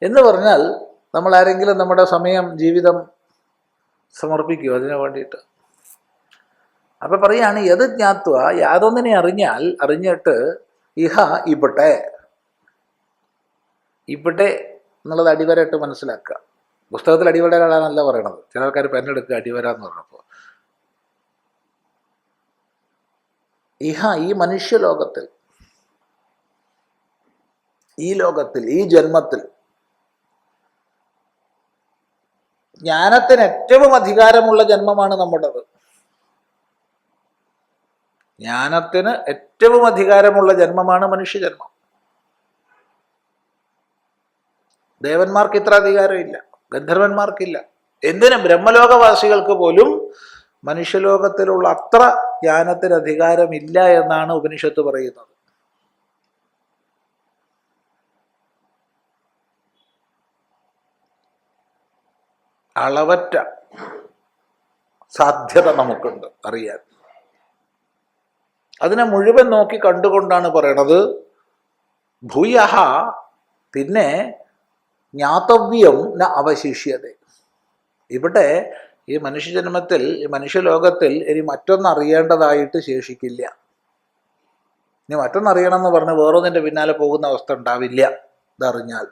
S1: എന്ന് പറഞ്ഞാൽ നമ്മൾ ആരെങ്കിലും നമ്മുടെ സമയം ജീവിതം സമർപ്പിക്കുമോ അതിനു വേണ്ടിയിട്ട്? അപ്പൊ പറയാണ് യത് ജ്ഞാത്വ, യാതൊന്നിനെ അറിഞ്ഞാൽ, അറിഞ്ഞിട്ട് ഇഹ ഇവിടെ, ഇവിടെ എന്നുള്ളത് അടിവരയിട്ട് മനസ്സിലാക്കുക. പുസ്തകത്തിൽ അടിവരകളാണല്ല പറയണത്. ചില ആൾക്കാർ പെണ്ണെടുക്കുക അടിവര എന്ന് പറഞ്ഞപ്പോൾ ഇഹ, ഈ മനുഷ്യലോകത്തിൽ, ഈ ലോകത്തിൽ, ഈ ജന്മത്തിൽ ജ്ഞാനത്തിന് ഏറ്റവും അധികാരമുള്ള ജന്മമാണ് നമ്മുടേത്. ജ്ഞാനത്തിന് ഏറ്റവും അധികാരമുള്ള ജന്മമാണ് മനുഷ്യജന്മം. ദേവന്മാർക്ക് ഇത്ര അധികാരമില്ല, ഗന്ധർവന്മാർക്കില്ല. എന്തിന്? ബ്രഹ്മലോകവാസികൾക്ക് പോലും മനുഷ്യലോകത്തിലുള്ള അത്ര ജ്ഞാനത്തിന് അധികാരമില്ല എന്നാണ് ഉപനിഷത്ത് പറയുന്നത്. അളവറ്റ സാധ്യത നമുക്കുണ്ട് അറിയാൻ. അതിനെ മുഴുവൻ നോക്കി കണ്ടുകൊണ്ടാണ് പറയണത് ഭൂയഃ, പിന്നെ ജ്ഞാതവ്യം ന അവശിഷ്യത. ഇവിടെ ഈ മനുഷ്യജന്മത്തിൽ, ഈ മനുഷ്യലോകത്തിൽ ഇനി മറ്റൊന്നറിയേണ്ടതായിട്ട് ശേഷിക്കില്ല. ഇനി മറ്റൊന്നറിയണം എന്ന് പറഞ്ഞ് വേറൊന്നിൻ്റെ പിന്നാലെ പോകുന്ന അവസ്ഥ ഉണ്ടാവില്ല ഇതറിഞ്ഞാൽ.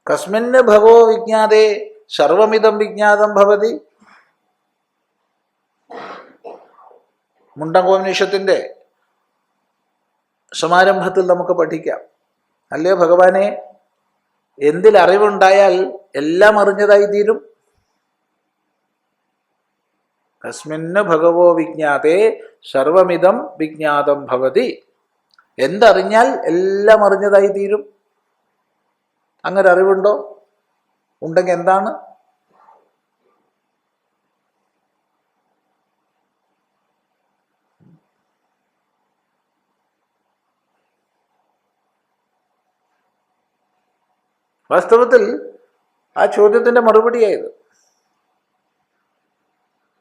S1: കസ്മിന് ഭഗവോ വിജ്ഞാതേ സർവമിതം വിജ്ഞാതം ഭവതി. മുണ്ടകോപനിഷത്തിന്റെ സമാരംഭത്തിൽ നമുക്ക് പഠിക്കാം. അല്ലയോ ഭഗവാനെ, എന്തിൽ അറിവുണ്ടായാൽ എല്ലാം അറിഞ്ഞതായി തീരും? കസ്മിന് ഭഗവോ വിജ്ഞാതേ സർവമിതം വിജ്ഞാതം ഭവതി. എന്തറിഞ്ഞാൽ എല്ലാം അറിഞ്ഞതായി തീരും. അങ്ങനെ അറിവുണ്ടോ? ഉണ്ടെങ്കിൽ എന്താണ്? വാസ്തവത്തിൽ ആ ചോദ്യത്തിന്റെ മറുപടിയായത്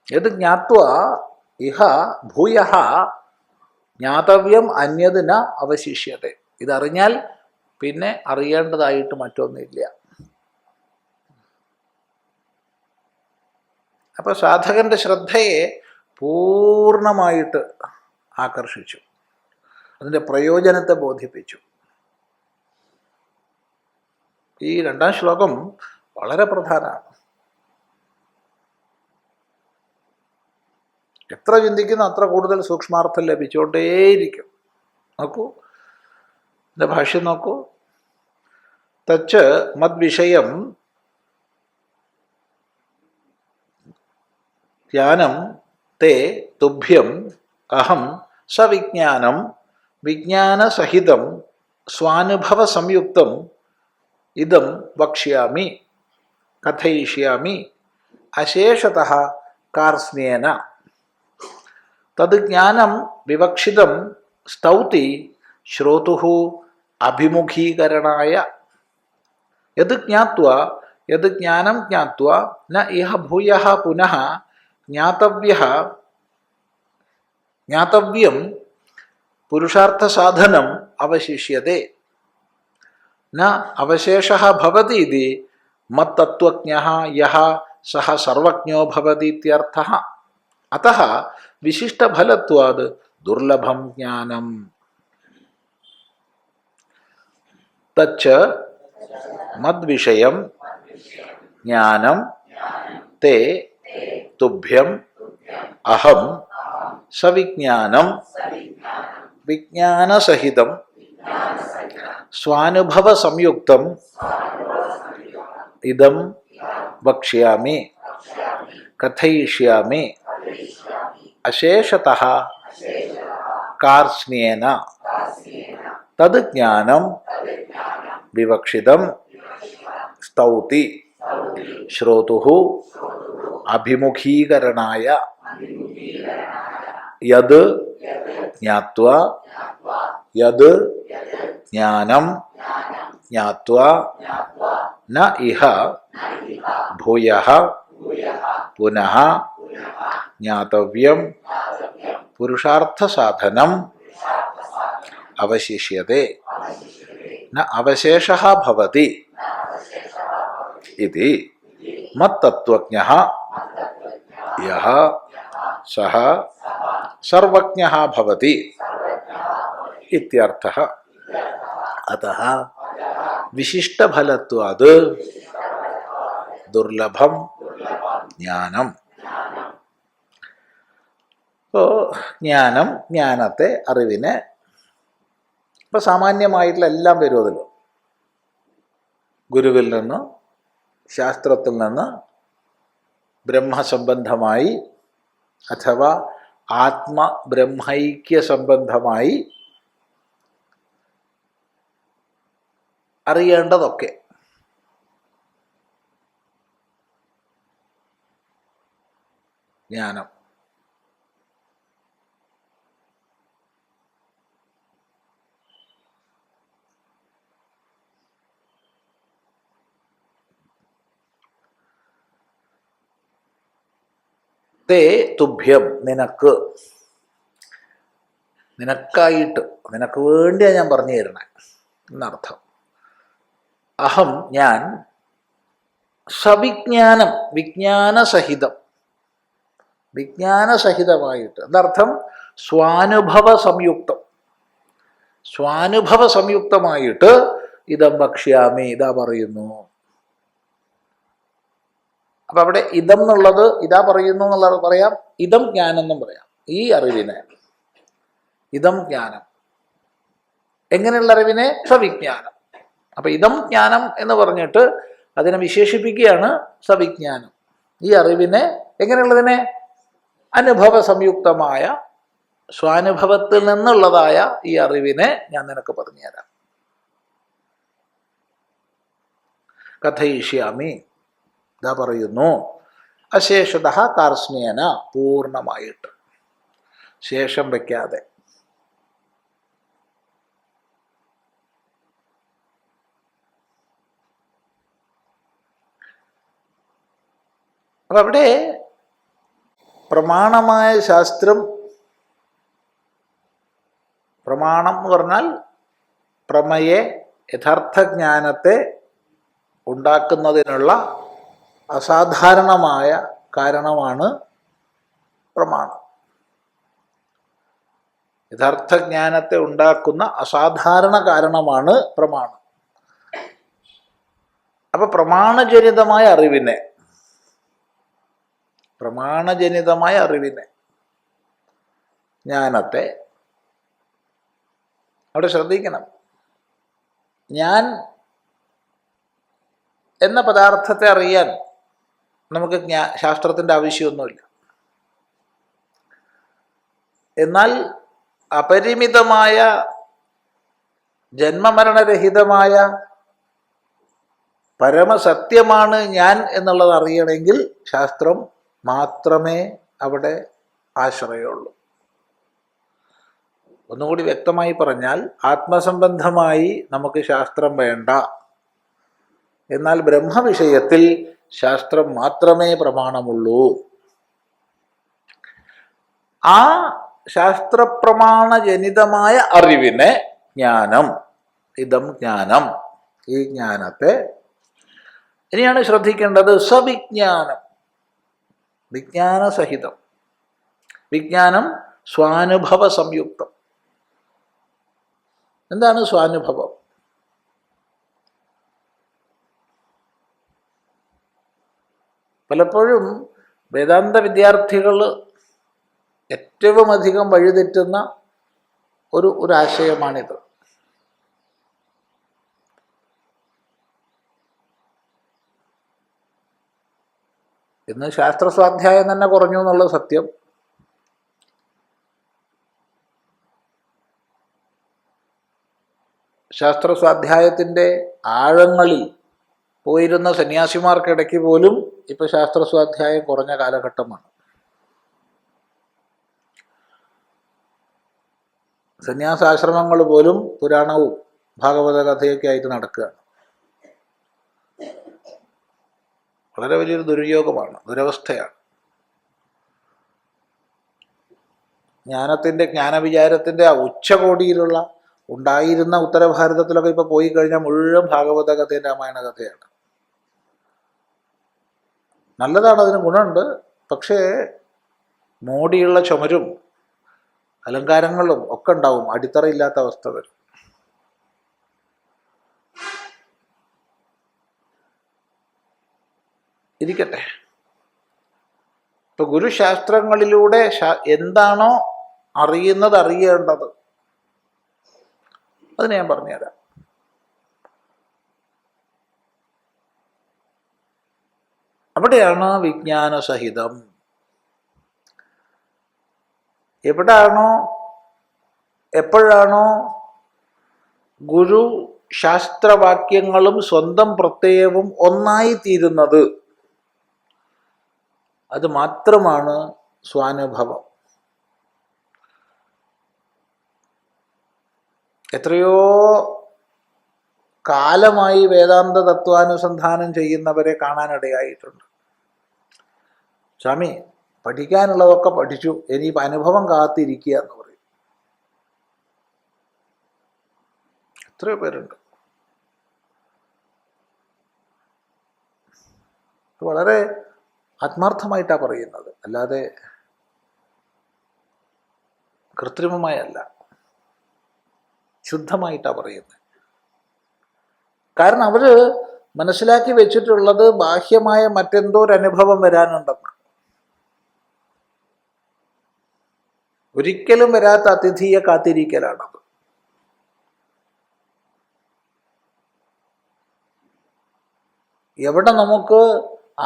S1: യത് ജ്ഞാത്വ ഇഹ ഭൂയഃ ജ്ഞാതവ്യം അന്യത് ന അവശിഷ്യത. ഇതറിഞ്ഞാൽ പിന്നെ അറിയേണ്ടതായിട്ട് മറ്റൊന്നില്ല. അപ്പൊ സാധകന്റെ ശ്രദ്ധയെ പൂർണ്ണമായിട്ട് ആകർഷിച്ചു, അതിൻ്റെ പ്രയോജനത്തെ ബോധിപ്പിച്ചു. ഈ രണ്ടാം ശ്ലോകം വളരെ പ്രധാനമാണ്. എത്ര ചിന്തിക്കുന്ന അത്ര കൂടുതൽ സൂക്ഷ്മാർത്ഥം ലഭിച്ചുകൊണ്ടേയിരിക്കും. നോക്കൂ, എൻ്റെ ഭാഷ്യം നോക്കൂ. തച്ച് മദ്വിഷയം ജ്ഞാനം തേ തുഭ്യം അഹം സവിജ്ഞാനം വിജ്ഞാനസഹിതം സ്വാനുഭവ സംയുക്തം ഇദം വക്ഷ്യാമി കഥയിഷ്യാമി അശേഷതഃ കാർസ്ന്യേന. തത് ജ്ഞാനം വിവക്ഷിതം സ്തൗതി ശ്രോതുഃ അഭിമുഖീകരണായ. യത് ജ്ഞാത്വാ, യത് ജ്ഞാനം ജ്ഞാത്വാ ന ഇഹ ഭൂയഃ പുനഃ ജ്ഞാതവ്യം പുരുഷാർത്ഥസാധനം അവശിഷ്യത്തെ. ന അവശേഷഃ ഭവതി ഇതി മത്തത്വജ്ഞഃ യഃ സഃ സർവജ്ഞോ ഭവതി ഇത്യർത്ഥഃ. അതഃ വിശിഷ്ടഫലത്വാത് ദുർലഭം ജ്ഞാനം. തച്ച് മദ്വിഷയം ജ്ഞാനം തേ തുഭ്യം അഹം സവിജ്ഞാനം വിജ്ഞാനസഹിതം സ്വാനുഭവ സംയുക്തം ഇദം വക്ഷ്യാമി കഥയിഷ്യാമി അശേഷതഃ കാർസ്ന്യേന. തത് ജ്ഞാനം വിവക്ഷിതം സ്തൗതി ശ്രോതുഃ അഭിമുഖീകരണായ യത് ജ്ഞാത്വാ യത് ജ്ഞാനം ജ്ഞാത്വാ ന ഇഹ ഭൂയഃ പുനഃ ജ്ഞാതവ്യം പുരുഷാർത്ഥസാധനം അവശിഷ്യത്തെ ന അവശേഷഃ ഭവതി ഇതി മത്തത്വജ്ഞഃ യഃ സഃ സർവജ്ഞഃ ഭവതി ഇത്യർത്ഥഃ. അതഃ വിശിഷ്ടഫലത്വാത് ദുർലഭം ജ്ഞാനം. അപ്പോൾ ജ്ഞാനം, ജ്ഞാനത്തെ, അറിവിനെ, ഇപ്പം സാമാന്യമായിട്ടുള്ള എല്ലാം വരും അതിൽ. ഗുരുവിൽ നിന്ന്, ശാസ്ത്രത്തിൽ നിന്ന്, ബ്രഹ്മസംബന്ധമായി അഥവാ ആത്മബ്രഹ്മൈക്യ സംബന്ധമായി അറിയേണ്ടതൊക്കെ. ജ്ഞാനം. തേ തുഭ്യം, നിനക്ക്, നിനക്കായിട്ട്, നിനക്ക് വേണ്ടിയാണ് ഞാൻ പറഞ്ഞു തരണേ എന്നർത്ഥം. അഹം, ഞാൻ, സവിജ്ഞാനം, വിജ്ഞാനസഹിതം, വിജ്ഞാനസഹിതമായിട്ട്, എന്നർത്ഥം സ്വാനുഭവ സംയുക്തം, സ്വാനുഭവ സംയുക്തമായിട്ട് ഇതം വക്ഷ്യാമി, ഇതാ പറയുന്നു. അപ്പൊ അവിടെ ഇതം എന്നുള്ളത് ഇതാ പറയുന്നു എന്നുള്ളത് പറയാം, ഇതം ജ്ഞാനം എന്നും പറയാം. ഈ അറിവിനെ ഇതം ജ്ഞാനം. എങ്ങനെയുള്ള അറിവിനെ? സവിജ്ഞാനം. അപ്പൊ ഇതം ജ്ഞാനം എന്ന് പറഞ്ഞിട്ട് അതിനെ വിശേഷിപ്പിക്കുകയാണ് സവിജ്ഞാനം. ഈ അറിവിനെ, എങ്ങനെയുള്ളതിനെ? അനുഭവ സംയുക്തമായ സ്വാനുഭവത്തിൽ നിന്നുള്ളതായ ഈ അറിവിനെ ഞാൻ നിനക്ക് പറഞ്ഞുതരാം. കഥയിഷ്യാമി, ഇതാ പറയുന്നു. അശേഷതഃ കാർസ്ണ്യേന, പൂർണ്ണമായിട്ട്, ശേഷം വയ്ക്കാതെ. അപ്പൊ അവിടെ പ്രമാണമായ ശാസ്ത്രം, പ്രമാണം എന്ന് പറഞ്ഞാൽ പ്രമയെ, യഥാർത്ഥ ജ്ഞാനത്തെ ഉണ്ടാക്കുന്നതിനുള്ള അസാധാരണമായ കാരണമാണ് പ്രമാണം. യഥാർത്ഥ ജ്ഞാനത്തെ ഉണ്ടാക്കുന്ന അസാധാരണ കാരണമാണ് പ്രമാണം. അപ്പൊ പ്രമാണജനിതമായ അറിവിനെ, പ്രമാണജനിതമായ അറിവിനെ, ജ്ഞാനത്തെ, അവിടെ ശ്രദ്ധിക്കണം. ഞാൻ എന്ന പദാർത്ഥത്തെ അറിയാൻ നമുക്ക് ശാസ്ത്രത്തിൻ്റെ ആവശ്യമൊന്നുമില്ല. എന്നാൽ അപരിമിതമായ ജന്മമരണരഹിതമായ പരമസത്യമാണ് ഞാൻ എന്നുള്ളത് അറിയണമെങ്കിൽ ശാസ്ത്രം മാത്രമേ അവിടെ ആശ്രയമുള്ളൂ. ഒന്നുകൂടി വ്യക്തമായി പറഞ്ഞാൽ, ആത്മസംബന്ധമായി നമുക്ക് ശാസ്ത്രം വേണ്ട. എന്നാൽ ബ്രഹ്മവിഷയത്തിൽ ശാസ്ത്രം മാത്രമേ പ്രമാണമുള്ളൂ. ആ ശാസ്ത്രപ്രമാണജനിതമായ അറിവിനെ ജ്ഞാനം, ഇതം ജ്ഞാനം, ഈ ജ്ഞാനത്തെ ഇനിയാണ് ശ്രദ്ധിക്കേണ്ടത്. സവിജ്ഞാനം, വിജ്ഞാനസഹിതം. വിജ്ഞാനം സ്വാനുഭവ സംയുക്തം. എന്താണ് സ്വാനുഭവം? പലപ്പോഴും വേദാന്ത വിദ്യാർത്ഥികൾ ഏറ്റവും അധികം വഴിതെറ്റുന്ന ഒരു ആശയമാണിത്. ഇന്ന് ശാസ്ത്രസ്വാധ്യായം തന്നെ കുറഞ്ഞു എന്നുള്ളത് സത്യം. ശാസ്ത്രസ്വാധ്യായത്തിൻ്റെ ആഴങ്ങളിൽ പോയിരുന്ന സന്യാസിമാർക്കിടയ്ക്ക് പോലും ഇപ്പൊ ശാസ്ത്രസ്വാധ്യായം കുറഞ്ഞ കാലഘട്ടമാണ്. സന്യാസാശ്രമങ്ങൾ പോലും പുരാണവും ഭാഗവത കഥയൊക്കെ ആയിട്ട് നടക്കുകയാണ്. വളരെ വലിയൊരു ദുര്യോഗമാണ്, ദുരവസ്ഥയാണ്. ജ്ഞാനവിചാരത്തിൻ്റെ ആ ഉച്ചകോടിയിലുള്ള ഉണ്ടായിരുന്ന ഉത്തരഭാരതത്തിലൊക്കെ ഇപ്പോൾ പോയി കഴിഞ്ഞാൽ മുഴുവൻ ഭാഗവത കഥയും രാമായണ കഥയാണ്. നല്ലതാണ്, അതിന് ഗുണമുണ്ട്. പക്ഷേ മോടിയുള്ള ചുമരും അലങ്കാരങ്ങളും ഒക്കെ ഉണ്ടാവും, അടിത്തറയില്ലാത്ത അവസ്ഥ വരും. ഇരിക്കട്ടെ. ഇപ്പൊ ഗുരുശാസ്ത്രങ്ങളിലൂടെ എന്താണോ അറിയുന്നത്, അറിയേണ്ടത്, അതിന് ഞാൻ പറഞ്ഞുതരാം. അവിടെയാണ് വിജ്ഞാനസഹിതം. എപ്പോഴാണോ ഗുരു ശാസ്ത്രവാക്യങ്ങളും സ്വന്തം പ്രത്യയവും ഒന്നായി തീരുന്നത്, അത് മാത്രമാണ് സ്വാനുഭവം. എത്രയോ കാലമായി വേദാന്ത തത്വാനുസന്ധാനം ചെയ്യുന്നവരെ കാണാനിടയായിട്ടുണ്ട്. സ്വാമി, പഠിക്കാനുള്ളതൊക്കെ പഠിച്ചു, ഇനിയിപ്പോൾ അനുഭവം കാത്തിരിക്കുക എന്ന് പറയും. എത്രയോ പേരുണ്ട്. വളരെ ആത്മാർത്ഥമായിട്ടാണ് പറയുന്നത്, അല്ലാതെ കൃത്രിമമായല്ല, ശുദ്ധമായിട്ടാണ് പറയുന്നത്. കാരണം അവർ മനസ്സിലാക്കി വെച്ചിട്ടുള്ളത് ബാഹ്യമായ മറ്റെന്തോ ഒരു അനുഭവം വരാനുണ്ടെന്ന്. ഒരിക്കലും വരാത്ത അതിഥിയെ കാത്തിരിക്കലാണത്. എവിടെ നമുക്ക്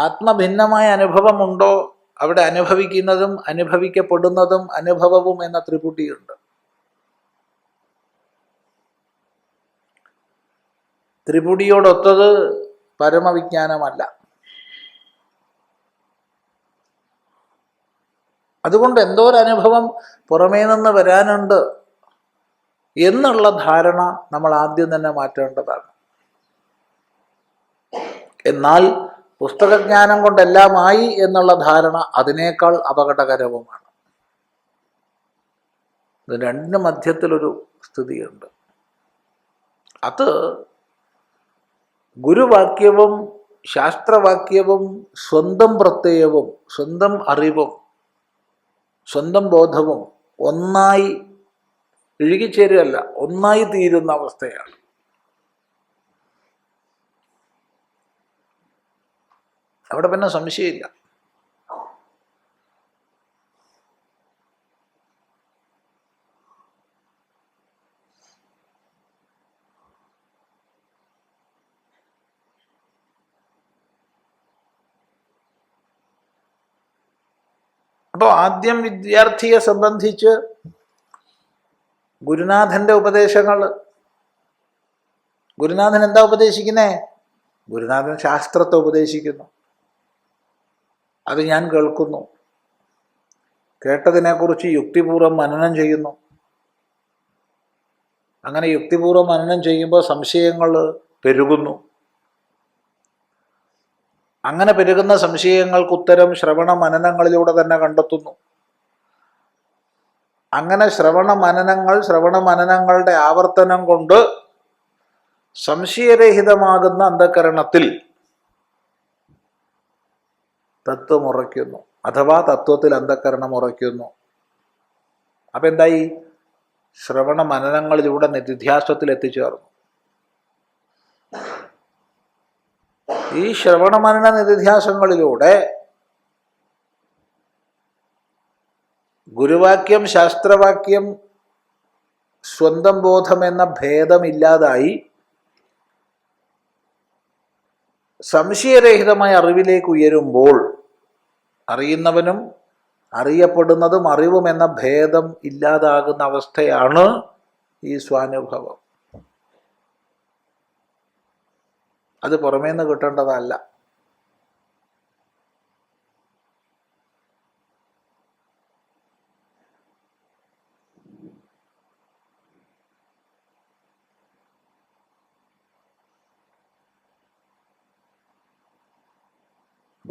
S1: ആത്മഭിന്നമായ അനുഭവമുണ്ടോ അവിടെ അനുഭവിക്കുന്നതും അനുഭവിക്കപ്പെടുന്നതും അനുഭവവും എന്ന ത്രിപുടിയുണ്ട്. ത്രിപുടിയോടൊത്തത് പരമവിജ്ഞാനമല്ല. അതുകൊണ്ട് എന്തോ ഒരു അനുഭവം പുറമേ നിന്ന് വരാനുണ്ട് എന്നുള്ള ധാരണ നമ്മൾ ആദ്യം തന്നെ മാറ്റേണ്ടതാണ്. എന്നാൽ പുസ്തകജ്ഞാനം കൊണ്ടെല്ലാമായി എന്നുള്ള ധാരണ അതിനേക്കാൾ അപകടകരവുമാണ്. ഇത് രണ്ടിന് മധ്യത്തിലൊരു സ്ഥിതിയുണ്ട്. അത് ഗുരുവാക്യവും ശാസ്ത്രവാക്യവും സ്വന്തം പ്രത്യയവും സ്വന്തം അറിവും സ്വന്തം ബോധവും ഒന്നായി ഇഴുകിച്ചേരുകയല്ല, ഒന്നായി തീരുന്ന അവസ്ഥയാണ്. അവിടെ പിന്നെ സംശയമില്ല. അപ്പോൾ ആദ്യം വിദ്യാർത്ഥിയെ സംബന്ധിച്ച് ഗുരുനാഥന്റെ ഉപദേശങ്ങൾ, ഗുരുനാഥൻ എന്താ ഉപദേശിക്കുന്നേ? ഗുരുനാഥൻ ശാസ്ത്രത്തെ ഉപദേശിക്കുന്നു. അത് ഞാൻ കേൾക്കുന്നു, കേട്ടതിനെക്കുറിച്ച് യുക്തിപൂർവ്വം മനനം ചെയ്യുന്നു. അങ്ങനെ യുക്തിപൂർവ്വം മനനം ചെയ്യുമ്പോൾ സംശയങ്ങൾ പെരുകുന്നു. അങ്ങനെ പെരുകുന്ന സംശയങ്ങൾക്ക് ഉത്തരം ശ്രവണ മനനങ്ങളിലൂടെ തന്നെ കണ്ടെത്തുന്നു. അങ്ങനെ ശ്രവണ മനനങ്ങളുടെ ആവർത്തനം കൊണ്ട് സംശയരഹിതമാകുന്ന അന്ധകരണത്തിൽ തത്വം ഉറയ്ക്കുന്നു, അഥവാ തത്വത്തിൽ അന്ധകരണം ഉറയ്ക്കുന്നു. അപ്പം എന്തായി? ശ്രവണ മനനങ്ങളിലൂടെ നിധിധ്യാസത്തിൽ എത്തിച്ചേർന്നു. ഈ ശ്രവണ മനന നിധിധ്യാസങ്ങളിലൂടെ ഗുരുവാക്യം ശാസ്ത്രവാക്യം സ്വന്തം ബോധം എന്ന ഭേദമില്ലാതായി സംശയരഹിതമായ അറിവിലേക്ക് ഉയരുമ്പോൾ അറിയുന്നവനും അറിയപ്പെടുന്നതും അറിവും എന്ന ഭേദം ഇല്ലാതാകുന്ന അവസ്ഥയാണ് ഈ സ്വാനുഭവം. അത് പുറമേന്ന് കിട്ടേണ്ടതല്ല.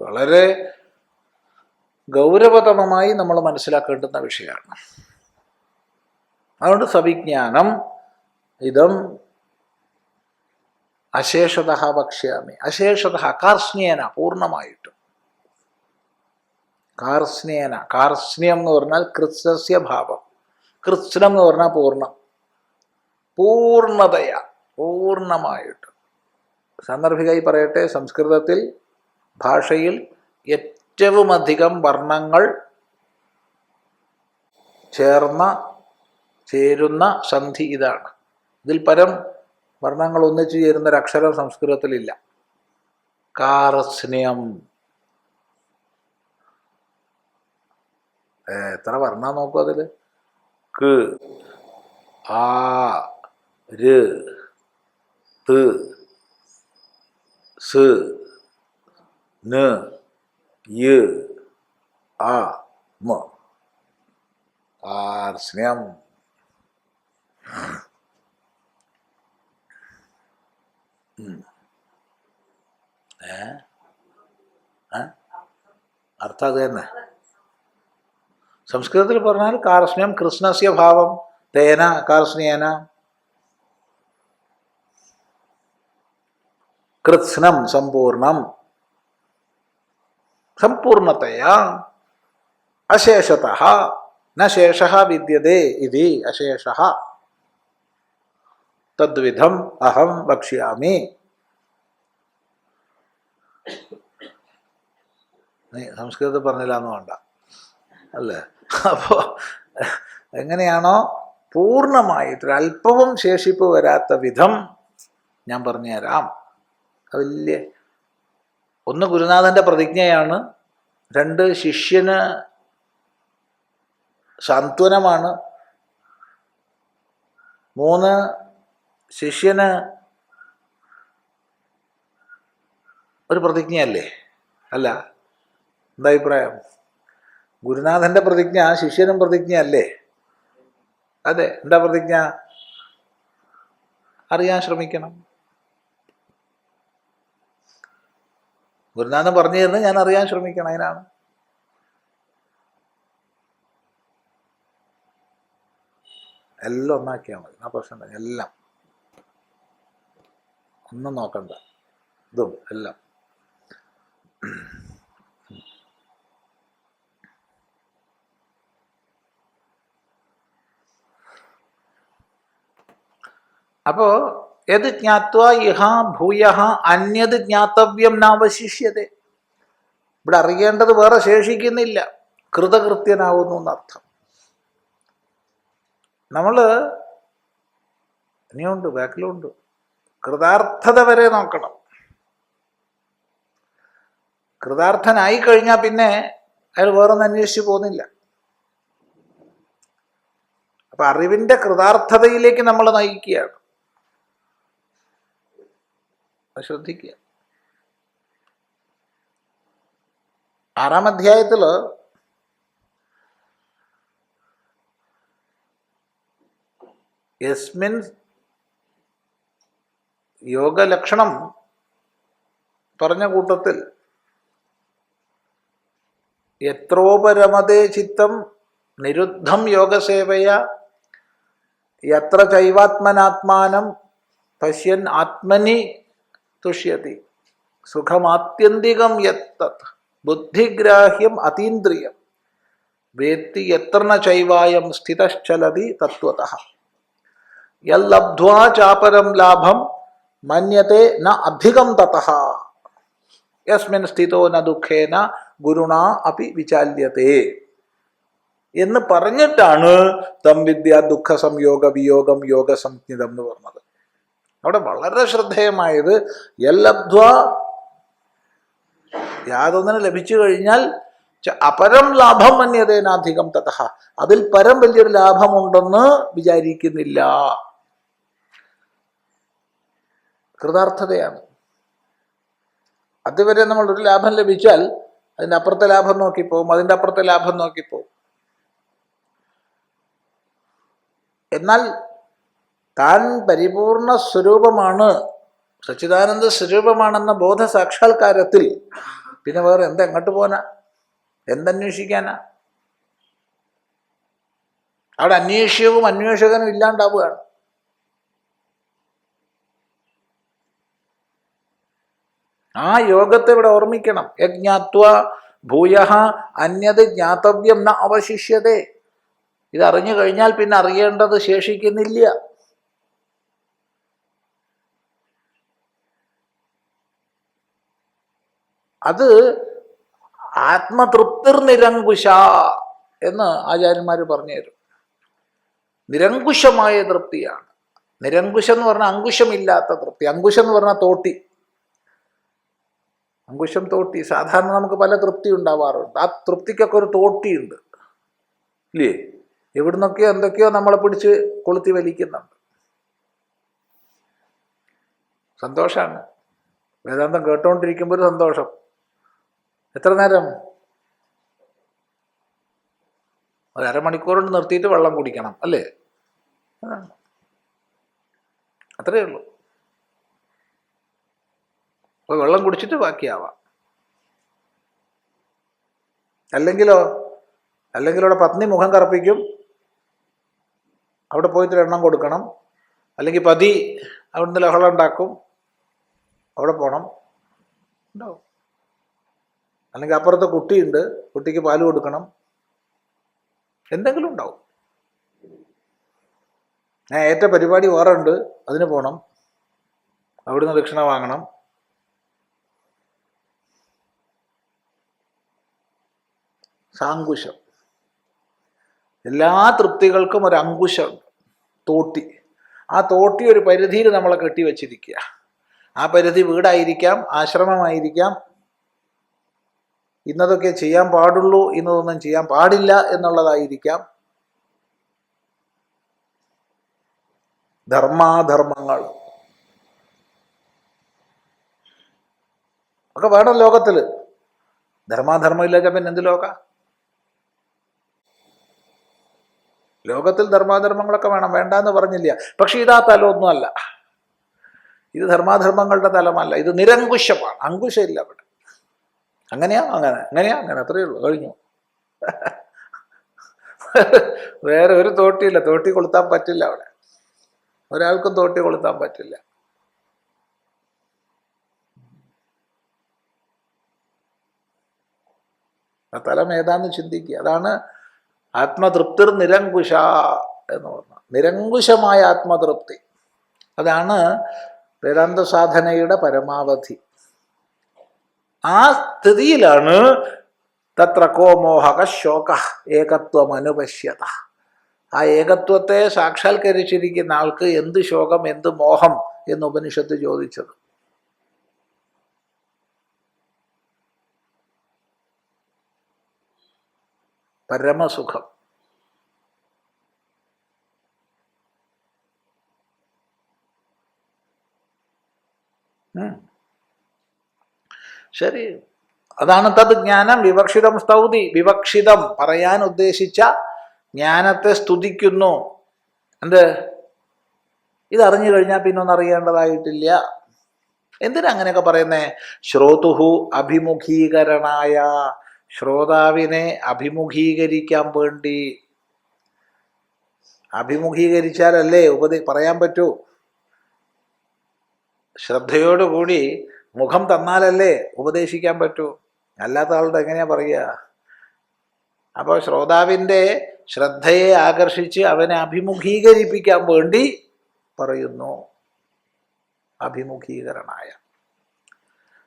S1: വളരെ ഗൗരവതമമായി നമ്മൾ മനസ്സിലാക്കേണ്ടുന്ന വിഷയമാണ്. അതുകൊണ്ട് സവിജ്ഞാനം ഇതം അശേഷത വക്ഷ്യാമി. അശേഷത കാർസ്നേന, പൂർണ്ണമായിട്ടും. കാർസ്നേന, കാർസ്ന്യം എന്ന് പറഞ്ഞാൽ കൃത്സ്യ ഭാവം, കൃത്സ്നം എന്ന് പറഞ്ഞാൽ പൂർണ്ണം, പൂർണ്ണതയാ, പൂർണ്ണമായിട്ട്. സാന്ദർഭികമായി പറയട്ടെ, സംസ്കൃതത്തിൽ ഭാഷയിൽ ഏറ്റവും അധികം വർണ്ണങ്ങൾ ചേരുന്ന സന്ധി ഇതാണ്. ഇതിൽ പരം വർണ്ണങ്ങൾ ഒന്നിച്ചു ചേരുന്ന ഒരു അക്ഷരം സംസ്കൃതത്തിലില്ല. കാർസ്ന്യം. എത്ര വർണ്ണ നോക്കൂ അതിൽ. ക്, ആ, ര്, ത്, സ്, ന്, യ്, ആ, മ. കാർസ്ന്യം. അർത്ഥം അത് തന്നെ. സംസ്കൃതത്തിൽ പറഞ്ഞാൽ കാർസ്ന്യം കൃഷ്ണസ്യ ഭാവം, തേന കാർസ്നേന. കൃത്സ്നം സമ്പൂർണം, സമ്പൂർണതയാ. അശേഷതഃ ന ശേഷഃ വിദ്യതേ ഇതി അശേഷഃ തദ്വിധം അഹം വക്ഷ്യാമി. നീ സംസ്കൃതത്തിൽ പറഞ്ഞില്ല എന്ന് വേണ്ട അല്ലേ. അപ്പോൾ എങ്ങനെയാണോ പൂർണ്ണമായിട്ടൊരല്പവും ശേഷിപ്പ് വരാത്ത വിധം ഞാൻ പറഞ്ഞുതരാം. വലിയ ഒന്ന് ഗുരുനാഥൻ്റെ പ്രതിജ്ഞയാണ്, രണ്ട് ശിഷ്യന് സാന്ത്വനമാണ്, മൂന്ന് ശിഷ്യന് ഒരു പ്രതിജ്ഞയല്ലേ? അല്ല, എന്താ അഭിപ്രായം? ഗുരുനാഥൻ്റെ പ്രതിജ്ഞ ശിഷ്യനും പ്രതിജ്ഞയല്ലേ? അതെ. എന്താ പ്രതിജ്ഞ? അറിയാൻ ശ്രമിക്കണം. ഗുരുനാഥൻ പറഞ്ഞു തരുന്നത് ഞാൻ അറിയാൻ ശ്രമിക്കണം. അതിനാണ്. എല്ലാം ഒന്നാക്കിയാൽ മതി, ആ പ്രശ്നം. എല്ലാം ഒന്നും നോക്കണ്ട, ഇതും എല്ലാം. അപ്പോ യത് ജ്ഞാത്വാ ഇഹ ഭൂയഃ അന്യത് ജ്ഞാതവ്യം നാവശിഷ്യതേ. ഇവിടെ അറിയേണ്ടത് വേറെ ശേഷിക്കുന്നില്ല, കൃതകൃത്യനാവുന്നു എന്നർത്ഥം. നമ്മൾ ഇനിയുണ്ട്, ബാക്കിലുണ്ട്. കൃതാർത്ഥത വരെ നോക്കണം. കൃതാർത്ഥനായി കഴിഞ്ഞാൽ പിന്നെ അയാൾ വേറൊന്നും അന്വേഷിച്ച് പോകുന്നില്ല. അപ്പൊ അറിവിന്റെ കൃതാർത്ഥതയിലേക്ക് നമ്മൾ നയിക്കുകയാണ്. ശ്രദ്ധിക്കുക. 6-ാം അധ്യായത്തില് യസ്മിൻ യോഗലക്ഷണം പറഞ്ഞ കൂട്ടത്തിൽ യത്രോപരമതേ ചിത്തം നിരുദ്ധം യോഗസേവയ യത്ര ചൈവാത്മനാത്മാനം പശ്യൻ ആത്മനി തുഷ്യതി സുഖമാത്യന്തികം യത്തത് ബുദ്ധിഗ്രാഹ്യം അതീന്ദ്രിയം വേത്തി യത്ര ന ചൈവായം സ്ഥിതശ്ചലതി തത്വതഃ യല്ലബ്ധ്വാ ചാപരം ലാഭം മന്യത്തെ ന അധികം തതഃ യസ്മിൻ സ്ഥിതോ ന ദുഃഖേന ഗുരുണാ അപി വിചാല്യത്തെ എന്ന് പറഞ്ഞിട്ടാണ് തം വിദ്യ ദുഃഖ സംയോഗ വിയോഗം യോഗ സംജ്ഞിതം എന്ന് പറഞ്ഞത്. അവിടെ വളരെ ശ്രദ്ധേയമായത് യല്ലബ്ധ്വ, യാതൊന്നിനെ ലഭിച്ചു കഴിഞ്ഞാൽ അപരം ലാഭം മന്യതേനാധികം തതഃ, അതിൽ പരം വലിയൊരു ലാഭമുണ്ടെന്ന് വിചാരിക്കുന്നില്ല. കൃതാർത്ഥതയാണ്. അതുവരെ നമ്മൾ ഒരു ലാഭം ലഭിച്ചാൽ അതിൻ്റെ അപ്പുറത്തെ ലാഭം നോക്കിപ്പോവും, അതിൻ്റെ അപ്പുറത്തെ ലാഭം നോക്കിപ്പോവും. എന്നാൽ താൻ പരിപൂർണ സ്വരൂപമാണ്, സച്ചിദാനന്ദ സ്വരൂപമാണെന്ന ബോധ സാക്ഷാത്കാരത്തിൽ പിന്നെ വേറെ എങ്ങോട്ട് പോനാ, എന്തന്വേഷിക്കാനാ? അവിടെ അന്വേഷ്യവും അന്വേഷകനും ഇല്ലാണ്ടാവുകയാണ്. ആ യോഗത്തെ ഇവിടെ ഓർമ്മിക്കണം. യജ്ഞാത്വ ഭൂയഃ അന്യത് ജ്ഞാതവ്യം ന അവശിഷ്യതേ. ഇതറിഞ്ഞു കഴിഞ്ഞാൽ പിന്നെ അറിയേണ്ടത് ശേഷിക്കുന്നില്ല. അത് ആത്മതൃപ്തിർ നിരങ്കുശ എന്ന് ആചാര്യന്മാർ പറഞ്ഞു തരും. നിരങ്കുശമായ തൃപ്തിയാണ്. നിരങ്കുശം എന്ന് പറഞ്ഞാൽ അങ്കുശമില്ലാത്ത തൃപ്തി. അങ്കുശം എന്ന് പറഞ്ഞാൽ തോട്ടി. അങ്കുശം തോട്ടി. സാധാരണ നമുക്ക് പല തൃപ്തി ഉണ്ടാവാറുണ്ട്. ആ തൃപ്തിക്കൊക്കെ ഒരു തോട്ടിയുണ്ട്, ഇല്ലേ? എവിടുന്നൊക്കെയോ എന്തൊക്കെയോ നമ്മളെ പിടിച്ച് കൊളുത്തി വലിക്കുന്നുണ്ട്. സന്തോഷമാണ്. വേദാന്തം കേട്ടുകൊണ്ടിരിക്കുമ്പോൾ ഒരു സന്തോഷം. എത്ര നേരം? ഒരു അരമണിക്കൂർ കൊണ്ട് നിർത്തിയിട്ട് വെള്ളം കുടിക്കണം, അല്ലേ? അത്രയേ ഉള്ളൂ. അപ്പോൾ വെള്ളം കുടിച്ചിട്ട് ബാക്കിയാവാം. അല്ലെങ്കിൽ അവിടെ പത്നി മുഖം കറുപ്പിക്കും, അവിടെ പോയിട്ട് എണ്ണം കൊടുക്കണം. അല്ലെങ്കിൽ പതി അവിടുന്ന് ലഹളം ഉണ്ടാക്കും, അവിടെ പോകണം, ഉണ്ടാവും. അല്ലെങ്കിൽ അപ്പുറത്ത് കുട്ടിയുണ്ട്, കുട്ടിക്ക് പാല് കൊടുക്കണം, എന്തെങ്കിലും ഉണ്ടാവും. ഏറ്റ പരിപാടി വേറെ ഉണ്ട്, അതിന് പോകണം, അവിടുന്ന് ദക്ഷിണ വാങ്ങണം. സാങ്കുശം. എല്ലാ തൃപ്തികൾക്കും ഒരു അങ്കുശമുണ്ട്, തോട്ടി. ആ തോട്ടി ഒരു പരിധിയിൽ നമ്മളെ കെട്ടിവെച്ചിരിക്കുക. ആ പരിധി വീടായിരിക്കാം, ആശ്രമമായിരിക്കാം, ഇന്നതൊക്കെ ചെയ്യാൻ പാടുള്ളൂ, ഇന്നതൊന്നും ചെയ്യാൻ പാടില്ല എന്നുള്ളതായിരിക്കാം. ധർമാധർമ്മങ്ങൾ ഒക്കെ വേണം ലോകത്തിൽ. ധർമാധർമ്മം ഇല്ലാച്ച പിന്നെ എന്ത് ലോക? ലോകത്തിൽ ധർമാധർമ്മങ്ങളൊക്കെ വേണം, വേണ്ടാന്ന് പറഞ്ഞില്ല. പക്ഷെ ഇതാ തലമൊന്നുമല്ല. ഇത് ധർമാധർമ്മങ്ങളുടെ തലമല്ല, ഇത് നിരങ്കുശമാണ്. അങ്കുശമില്ല അവിടെ. അങ്ങനെയാ അങ്ങനെ അത്രയേ ഉള്ളൂ, കഴിഞ്ഞു. വേറെ ഒരു തോട്ടിയില്ല. തോട്ടി കൊളുത്താൻ പറ്റില്ല അവിടെ. ഒരാൾക്കും തോട്ടി കൊളുത്താൻ പറ്റില്ല. ആ തലം ഏതാന്ന് ചിന്തിക്കുക. അതാണ് ആത്മതൃപ്തിർ നിരങ്കുശ എന്ന് പറഞ്ഞാൽ. നിരങ്കുശമായ ആത്മതൃപ്തി, അതാണ് വേദാന്ത സാധനയുടെ പരമാവധി. ആ സ്ഥിതിയിലാണ് തത്ര കോ മോഹക ശോക ഏകത്വം അനുപശ്യത. ആ ഏകത്വത്തെ സാക്ഷാത്കരിച്ചിരിക്കുന്ന ആൾക്ക് എന്ത് ശോകം, എന്ത് മോഹം എന്ന് ഉപനിഷത്ത് ചോദിച്ചത്. പരമസുഖം. ശരി, അതാണ് തത് ജ്ഞാനം വിവക്ഷിതം സ്തൗതി. വിവക്ഷിതം പറയാൻ ഉദ്ദേശിച്ച ജ്ഞാനത്തെ സ്തുതിക്കുന്നു. എന്ത്? ഇതറിഞ്ഞു കഴിഞ്ഞാൽ പിന്നെ ഒന്നും അറിയേണ്ടതായിട്ടില്ല. എന്തിനാ അങ്ങനെയൊക്കെ പറയുന്നേ? ശ്രോതുഹു അഭിമുഖീകരണായ, ശ്രോതാവിനെ അഭിമുഖീകരിക്കാൻ വേണ്ടി. അഭിമുഖീകരിച്ചാലല്ലേ പറയാൻ പറ്റൂ. ശ്രദ്ധയോടുകൂടി മുഖം തന്നാലല്ലേ ഉപദേശിക്കാൻ പറ്റൂ. അല്ലാത്ത ആളുടെ എങ്ങനെയാ പറയുക? അപ്പോൾ ശ്രോതാവിൻ്റെ ശ്രദ്ധയെ ആകർഷിച്ച് അവനെ അഭിമുഖീകരിപ്പിക്കാൻ വേണ്ടി പറയുന്നു. അഭിമുഖീകരണായ.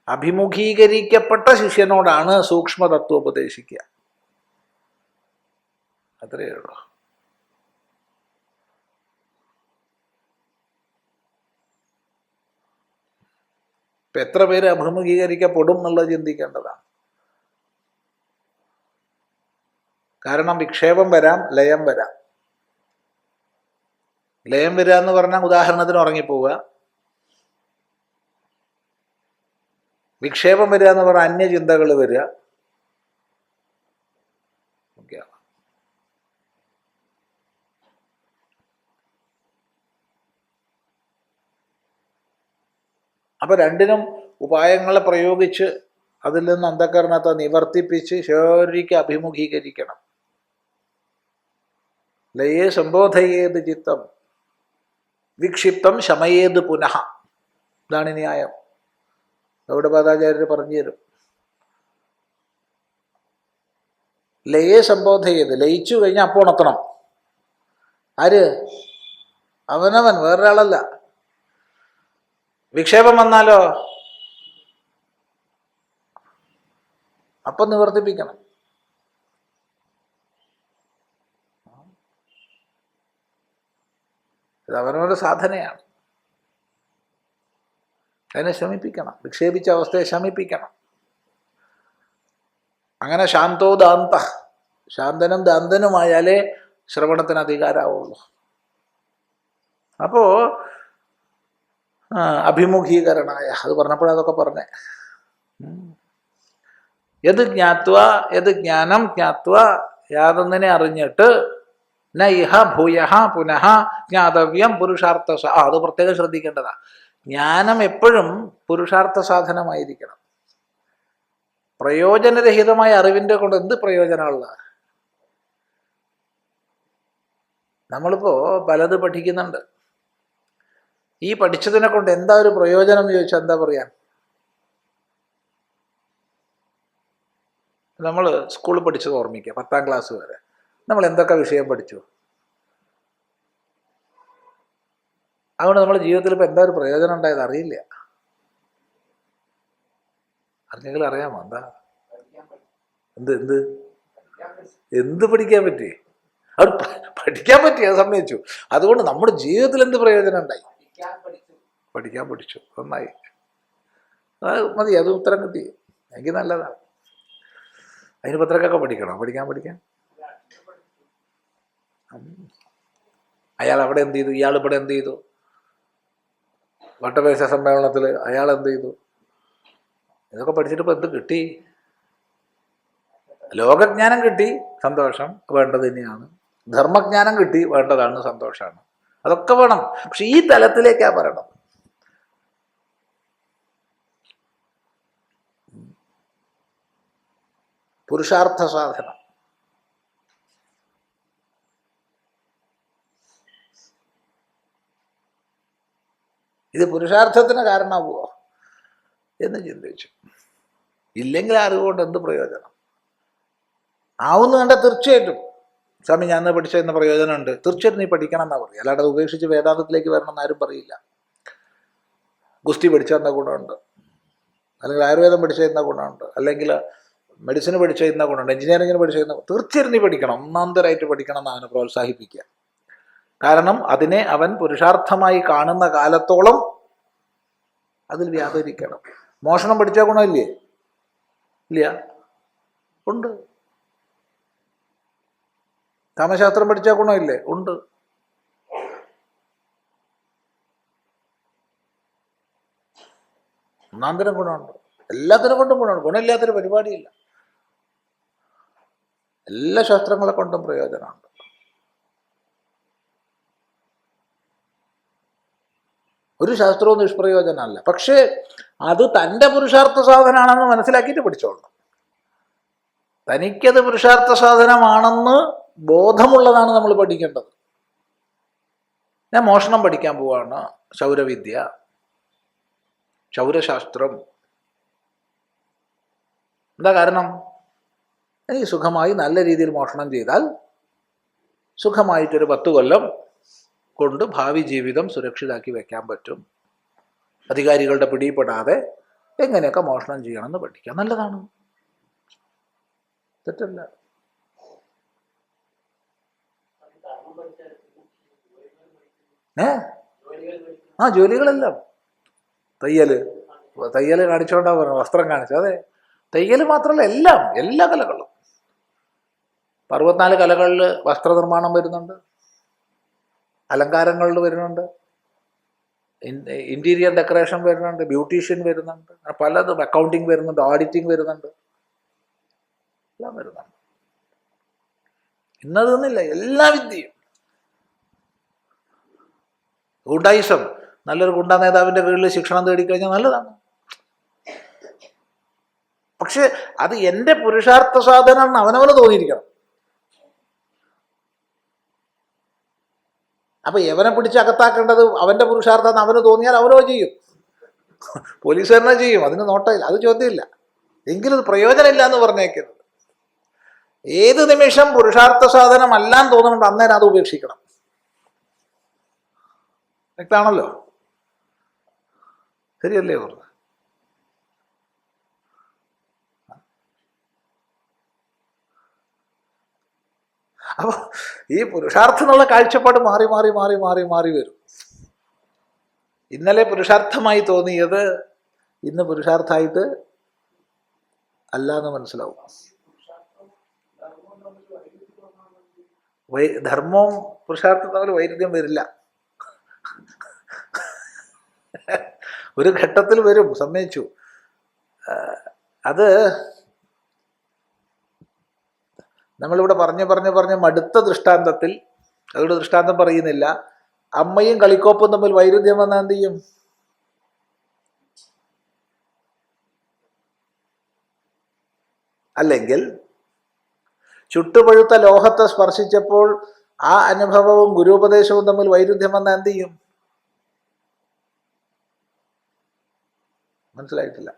S1: അഭിമുഖീകരിക്കപ്പെട്ട ശിഷ്യനോടാണ് സൂക്ഷ്മതത്വം ഉപദേശിക്കുക. അത്രയേ ഉള്ളൂ. ഇപ്പം എത്ര പേര് അഭിമുഖീകരിക്കപ്പെടും എന്നുള്ളത് ചിന്തിക്കേണ്ടതാണ്. കാരണം വിക്ഷേപം വരാം, ലയം വരാം. ലയം വരിക എന്ന് പറഞ്ഞാൽ ഉദാഹരണത്തിന് ഉറങ്ങിപ്പോവുക. വിക്ഷേപം വരിക എന്ന് പറഞ്ഞാൽ അന്യചിന്തകൾ വരിക. അപ്പം രണ്ടിനും ഉപായങ്ങളെ പ്രയോഗിച്ച് അതിൽ നിന്ന് അന്ധകരണത്തെ നിവർത്തിപ്പിച്ച് ശരിക്ക് അഭിമുഖീകരിക്കണം. ലയേ സംബോധയേത് ചിത്തം വിക്ഷിപ്തം ശമയേത് പുനഃ. ഇതാണ് ന്യായം. ഗൗഡപാദാചാര്യർ പറഞ്ഞു തരും. ലയേ സംബോധയേത്, ലയിച്ചു കഴിഞ്ഞാൽ അപ്പോൾ ഉണർത്തണം. ആര്? അവനവൻ, വേറൊരാളല്ല. വിക്ഷേപം വന്നാലോ അപ്പം നിവർത്തിപ്പിക്കണം. ഇത് അവനവൻ്റെ സാധനയാണ്. അതിനെ ശമിപ്പിക്കണം. വിക്ഷേപിച്ച അവസ്ഥയെ ശമിപ്പിക്കണം. അങ്ങനെ ശാന്തോ ദാന്ത, ശാന്തനും ദാന്തനുമായാലേ ശ്രവണത്തിന് അധികാരമാവുള്ളൂ. അപ്പോൾ അഭിമുഖീകരണായ, അത് പറഞ്ഞപ്പോഴതൊക്കെ പറഞ്ഞേ. യത് ജ്ഞാത്വ, യത് ജ്ഞാനം ജ്ഞാത്വ, യാതൊന്നിനെ അറിഞ്ഞിട്ട് ന ഇഹ ഭൂയ പുനഃ ജ്ഞാതവ്യം പുരുഷാർത്ഥ. അത് പ്രത്യേകം ശ്രദ്ധിക്കേണ്ടതാ. ജ്ഞാനം എപ്പോഴും പുരുഷാർത്ഥ സാധനമായിരിക്കണം. പ്രയോജനരഹിതമായ അറിവിൻ്റെ കൊണ്ട് എന്ത് പ്രയോജനമുള്ള? നമ്മളിപ്പോൾ പലത് പഠിക്കുന്നുണ്ട്. ഈ പഠിച്ചതിനെ കൊണ്ട് എന്താ ഒരു പ്രയോജനം എന്ന് ചോദിച്ചാൽ എന്താ പറയാൻ? നമ്മൾ സ്കൂളിൽ പഠിച്ചത് ഓർമ്മിക്കുക, 10ാം ക്ലാസ് വരെ നമ്മൾ എന്തൊക്കെ വിഷയം പഠിച്ചു. അതുകൊണ്ട് നമ്മുടെ ജീവിതത്തിൽ ഇപ്പോൾ എന്താ ഒരു പ്രയോജനം ഉണ്ടായത് അറിയില്ല. അറിഞ്ഞെങ്കിൽ അറിയാമോ എന്താ? എന്ത് എന്ത് എന്ത് പഠിക്കാൻ പറ്റി? അത് പഠിക്കാൻ പറ്റി, അത് സമ്മതിച്ചു. അതുകൊണ്ട് നമ്മുടെ ജീവിതത്തിൽ എന്ത് പ്രയോജനം ഉണ്ടായി? പഠിക്കാൻ പഠിച്ചു, നന്നായി. അത് മതി, അത് ഉത്തരം കിട്ടി. എനിക്ക് നല്ലതാണ്. അതിന് പത്രക്കൊക്കെ പഠിക്കണം. പഠിക്കാൻ അയാൾ അവിടെ എന്ത് ചെയ്തു, ഇയാൾ ഇവിടെ എന്ത് ചെയ്തു, വട്ടമേശ സമ്മേളനത്തിൽ അയാൾ എന്ത് ചെയ്തു, ഇതൊക്കെ പഠിച്ചിട്ട് ഇപ്പോൾ എന്ത് കിട്ടി? ലോകജ്ഞാനം കിട്ടി, സന്തോഷം, വേണ്ടത് തന്നെയാണ്. ധർമ്മജ്ഞാനം കിട്ടി, വേണ്ടതാണ്, സന്തോഷമാണ്. അതൊക്കെ വേണം. പക്ഷെ ഈ തലത്തിലേക്കാണ് പറയണം. പുരുഷാർത്ഥ സാധനം. ഇത് പുരുഷാർത്ഥത്തിന് കാരണമാവുമോ എന്ന് ചിന്തിച്ചു. ഇല്ലെങ്കിൽ അറിവുകൊണ്ട് എന്ത് പ്രയോജനം? ആവുന്നു കണ്ട തീർച്ചയായിട്ടും സ്വാമി ഞാൻ പഠിച്ചതെന്ന് പ്രയോജനമുണ്ട്, തീർച്ചയായിട്ടും നീ പഠിക്കണം എന്നാ പറയും. അല്ലാതെ ഉപേക്ഷിച്ച് വേദാന്തത്തിലേക്ക് വരണം എന്നാരും പറയില്ല. ഗുസ്തി പഠിച്ചെന്ന ഗുണമുണ്ട്, അല്ലെങ്കിൽ ആയുർവേദം പഠിച്ചെന്ന ഗുണമുണ്ട്, അല്ലെങ്കിൽ മെഡിസിന് പഠിച്ചെന്ന ഗുണമുണ്ട്, എഞ്ചിനീയറിങ്ങിന് പഠിച്ചെന്ന, തീർച്ചയായിട്ടും നീ പഠിക്കണം, ഒന്നാന്തരായിട്ട് പഠിക്കണം എന്ന് അവനെ പ്രോത്സാഹിപ്പിക്കുക. കാരണം അതിനെ അവൻ പുരുഷാർത്ഥമായി കാണുന്ന കാലത്തോളം അതിൽ വ്യാപരിക്കണം. മോഷണം പഠിച്ച ഗുണമില്ലേ? ഇല്ല, ഉണ്ട്. കാമശാസ്ത്രം പഠിച്ച ഗുണമില്ലേ? ഉണ്ട്. ഒന്നാന്തരം ഗുണമുണ്ട്. എല്ലാത്തിനും കൊണ്ടും ഗുണമുണ്ട്. ഗുണമില്ലാത്തൊരു പരിപാടിയില്ല. എല്ലാ ശാസ്ത്രങ്ങളെ കൊണ്ടും പ്രയോജനമുണ്ട്. ഒരു ശാസ്ത്രവും നിഷ്പ്രയോജനമല്ല. പക്ഷേ അത് തൻ്റെ പുരുഷാർത്ഥ സാധനമാണെന്ന് മനസ്സിലാക്കിയിട്ട് പഠിച്ചോളണം. തനിക്കത് പുരുഷാർത്ഥ സാധനമാണെന്ന് ബോധമുള്ളതാണ് നമ്മൾ പഠിക്കേണ്ടത്. ഞാൻ മോഷണം പഠിക്കാൻ പോവാണ്, ശൗരവിദ്യ, ശൗരശാസ്ത്രം. എന്താ കാരണം? എനിക്ക് സുഖമായി നല്ല രീതിയിൽ മോഷണം ചെയ്താൽ സുഖമായിട്ടൊരു 10 കൊല്ലം കൊണ്ട് ഭാവി ജീവിതം സുരക്ഷിതാക്കി വെക്കാൻ പറ്റും. അധികാരികളുടെ പിടിപ്പെടാതെ എങ്ങനെയൊക്കെ മോഷണം ചെയ്യണമെന്ന് പഠിക്കാം. നല്ലതാണ്, തെറ്റല്ല. ജോലികളെല്ലാം തയ്യല് കാണിച്ചോണ്ടാ പറഞ്ഞു, വസ്ത്രം കാണിച്ചു. അതെ, തയ്യൽ മാത്രമല്ല, എല്ലാ കലകളും. 64 കലകളിൽ വസ്ത്രനിർമ്മാണം വരുന്നുണ്ട്, അലങ്കാരങ്ങളിൽ വരുന്നുണ്ട്, ഇൻറ്റീരിയർ ഡെക്കറേഷൻ വരുന്നുണ്ട്, ബ്യൂട്ടീഷ്യൻ വരുന്നുണ്ട്, പലതും, അക്കൗണ്ടിങ് വരുന്നുണ്ട്, ഓഡിറ്റിംഗ് വരുന്നുണ്ട്, എല്ലാം വരുന്നുണ്ട്. ഇന്നതൊന്നുമില്ല, എല്ലാ വിദ്യയും. ഗുണ്ടായിസം, നല്ലൊരു ഗുണ്ടാ നേതാവിൻ്റെ കീഴിൽ ശിക്ഷണം തേടിക്കഴിഞ്ഞാൽ നല്ലതാണ്. പക്ഷെ അത് എൻ്റെ പുരുഷാർത്ഥ സാധനം അവനവന് തോന്നിയിരിക്കണം. അപ്പൊ യവനെ പിടിച്ച് അകത്താക്കേണ്ടത് അവന്റെ പുരുഷാർത്ഥം അവന് തോന്നിയാൽ അവനോ ചെയ്യും, പോലീസ് തന്നെ ചെയ്യും, അതിന് നോട്ടമില്ല, അത് ചോദ്യമില്ല. എങ്കിലും അത് പ്രയോജനമില്ല എന്ന് പറഞ്ഞേക്കുന്നത്. ഏത് നിമിഷം പുരുഷാർത്ഥ സാധനം അല്ലാന്ന് തോന്നുന്നുണ്ട് അന്നേരം അത് ഉപേക്ഷിക്കണം. വ്യക്തമാണല്ലോ, ശരിയല്ലേ പറഞ്ഞത്? അപ്പൊ ഈ പുരുഷാർത്ഥം എന്നുള്ള കാഴ്ചപ്പാട് മാറി മാറി മാറി മാറി മാറി വരും. ഇന്നലെ പുരുഷാർത്ഥമായി തോന്നിയത് ഇന്ന് പുരുഷാർത്ഥമായിട്ട് അല്ല എന്ന് മനസ്സിലാവും. ധർമ്മവും പുരുഷാർത്ഥവും തമ്മിൽ വൈരുദ്ധ്യം വരില്ല. ഒരു ഘട്ടത്തിൽ വരും, സമ്മതിച്ചു. അത് നമ്മളിവിടെ പറഞ്ഞ് മടുത്ത ദൃഷ്ടാന്തത്തിൽ, അതുകൊണ്ട് ദൃഷ്ടാന്തം പറയുന്നില്ല, അമ്മയും കളിക്കോപ്പും തമ്മിൽ വൈരുദ്ധ്യം വന്നാൽ എന്ത് ചെയ്യും? അല്ലെങ്കിൽ ചുട്ടുപഴുത്ത ലോഹത്തെ സ്പർശിച്ചപ്പോൾ ആ അനുഭവവും ഗുരുപദേശവും തമ്മിൽ വൈരുദ്ധ്യം വന്നാൽ എന്ത് ചെയ്യും? മനസ്സിലായിട്ടില്ല.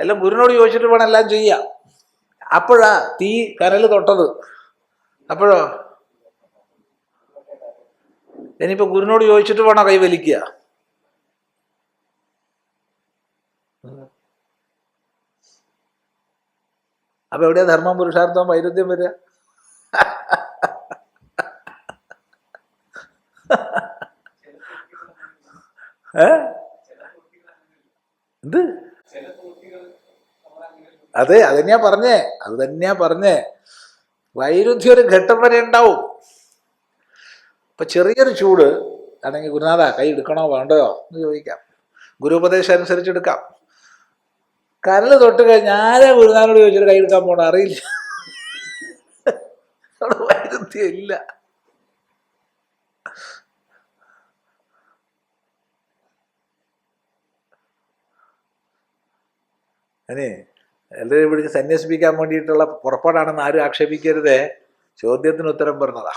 S1: എല്ലാം ഗുരുവിനോട് ചോദിച്ചിട്ട് വേണം എല്ലാം ചെയ്യാം. അപ്പോഴാ തീ കനൽ തൊട്ടത്. അപ്പോഴോ ഇനിയിപ്പോ ഗുരുവിനോട് ചോദിച്ചിട്ട് വേണോ കൈവലിക്കുക? അപ്പൊ എവിടെയാ ധർമ്മം പുരുഷാർത്ഥവും വൈരുദ്ധ്യം വരിക? എന്ത്? അതെ, അത് തന്നെയാ പറഞ്ഞേ. വൈരുദ്ധ്യം ഒരു ഘട്ടം വരെ ഉണ്ടാവും. ഇപ്പൊ ചെറിയൊരു ചൂട് ആണെങ്കിൽ ഗുരുനാഥ കൈ എടുക്കണോ വേണ്ടയോ എന്ന് ചോദിക്കാം, ഗുരുപദേശം അനുസരിച്ച് എടുക്കാം. കനല് തൊട്ട് കഴിഞ്ഞാൽ ആരാ ഗുരുനാഥനോട് ചോദിച്ചിട്ട് കൈ എടുക്കാൻ പോണ അറിയില്ല. അവിടെ വൈരുദ്ധ്യം ഇല്ല. അനെ എല്ലാവരും പിടിച്ച് സന്യസിപ്പിക്കാൻ വേണ്ടിയിട്ടുള്ള പുറപ്പാടാണെന്ന് ആരും ആക്ഷേപിക്കരുതേ. ചോദ്യത്തിന് ഉത്തരം പറഞ്ഞതാ.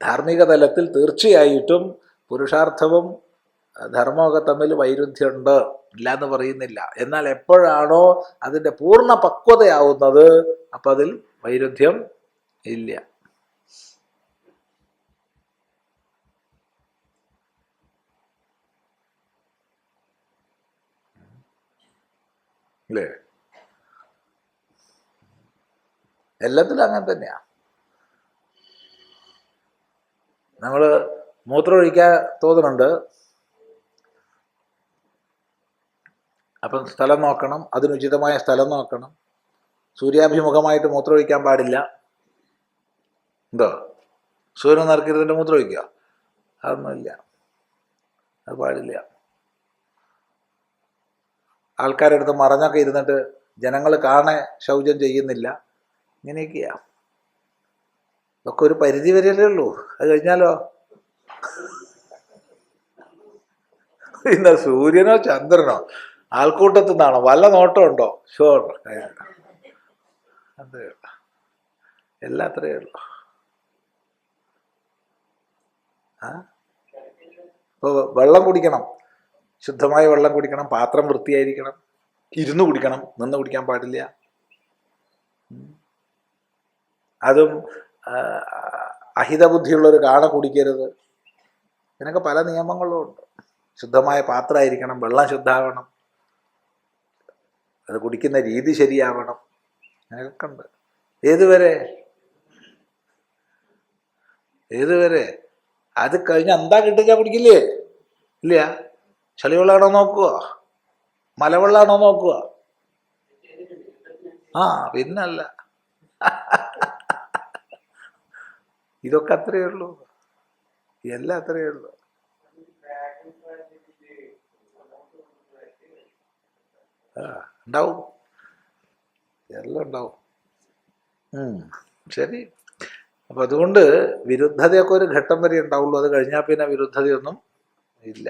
S1: ധാർമ്മിക തലത്തിൽ തീർച്ചയായിട്ടും പുരുഷാർത്ഥവും ധർമ്മമൊക്കെ തമ്മിൽ വൈരുദ്ധ്യമുണ്ട്, ഇല്ല എന്ന് പറയുന്നില്ല. എന്നാൽ എപ്പോഴാണോ അതിൻ്റെ പൂർണ്ണ പക്വതയാവുന്നത് അപ്പം അതിൽ വൈരുദ്ധ്യം ഇല്ല. അല്ലേ? എല്ലാത്തിലും അങ്ങനെ തന്നെയാ. നമ്മൾ മൂത്രമൊഴിക്കാൻ തോന്നുന്നുണ്ട്, അപ്പം സ്ഥലം നോക്കണം, അതിനുചിതമായ സ്ഥലം നോക്കണം. സൂര്യാഭിമുഖമായിട്ട് മൂത്രമൊഴിക്കാൻ പാടില്ല. എന്തോ സൂര്യൻ നറുക്കിരുന്നിട്ട് മൂത്രമൊഴിക്കുക? അതൊന്നുമില്ല, അത് പാടില്ല. ആൾക്കാരുടെ അടുത്ത് മറഞ്ഞൊക്കെ ഇരുന്നിട്ട് ജനങ്ങൾ കാണെ ശൗചം ചെയ്യുന്നില്ല. ഇങ്ങനെയൊക്കെയാ. ഇതൊക്കെ ഒരു പരിധി വരെയല്ലേ ഉള്ളൂ. അത് കഴിഞ്ഞാലോ പിന്നെ സൂര്യനോ ചന്ദ്രനോ ആൾക്കൂട്ടത്തു നിന്നാണോ വല്ല നോട്ടം ഉണ്ടോ? ഷുവർ, അതേ എല്ലാം അത്രയേ ഉള്ളൂ. ഇപ്പോൾ വെള്ളം കുടിക്കണം, ശുദ്ധമായ വെള്ളം കുടിക്കണം, പാത്രം വൃത്തിയായിരിക്കണം, ഇരുന്ന് കുടിക്കണം, നിന്ന് കുടിക്കാൻ പാടില്ല. അതും അഹിതബുദ്ധിയുള്ളൊരു കാണ കുടിക്കരുത്. ഇതിനൊക്കെ പല നിയമങ്ങളും ഉണ്ട്. ശുദ്ധമായ പാത്രമായിരിക്കണം, വെള്ളം ശുദ്ധമാവണം, അത് കുടിക്കുന്ന രീതി ശരിയാവണം, അങ്ങനെയൊക്കെ ഉണ്ട്. ഏതുവരെ അത് കഴിഞ്ഞ് എന്താ കിട്ടിച്ചാൽ കുടിക്കില്ലേ? ഇല്ല. ചളിവെള്ളമാണോ നോക്കുക, മലവെള്ളമാണോ നോക്കുക? പിന്നല്ല. ഇതൊക്കെ അത്രയേ ഉള്ളൂ, എല്ലാം അത്രയേ ഉള്ളൂ. ഉണ്ടാവും, എല്ലാം ഉണ്ടാവും. ശരി. അപ്പം അതുകൊണ്ട് വിരുദ്ധതയൊക്കെ ഒരു ഘട്ടം വരെ ഉണ്ടാവുള്ളൂ. അത് കഴിഞ്ഞാൽ പിന്നെ വിരുദ്ധതയൊന്നും ഇല്ല.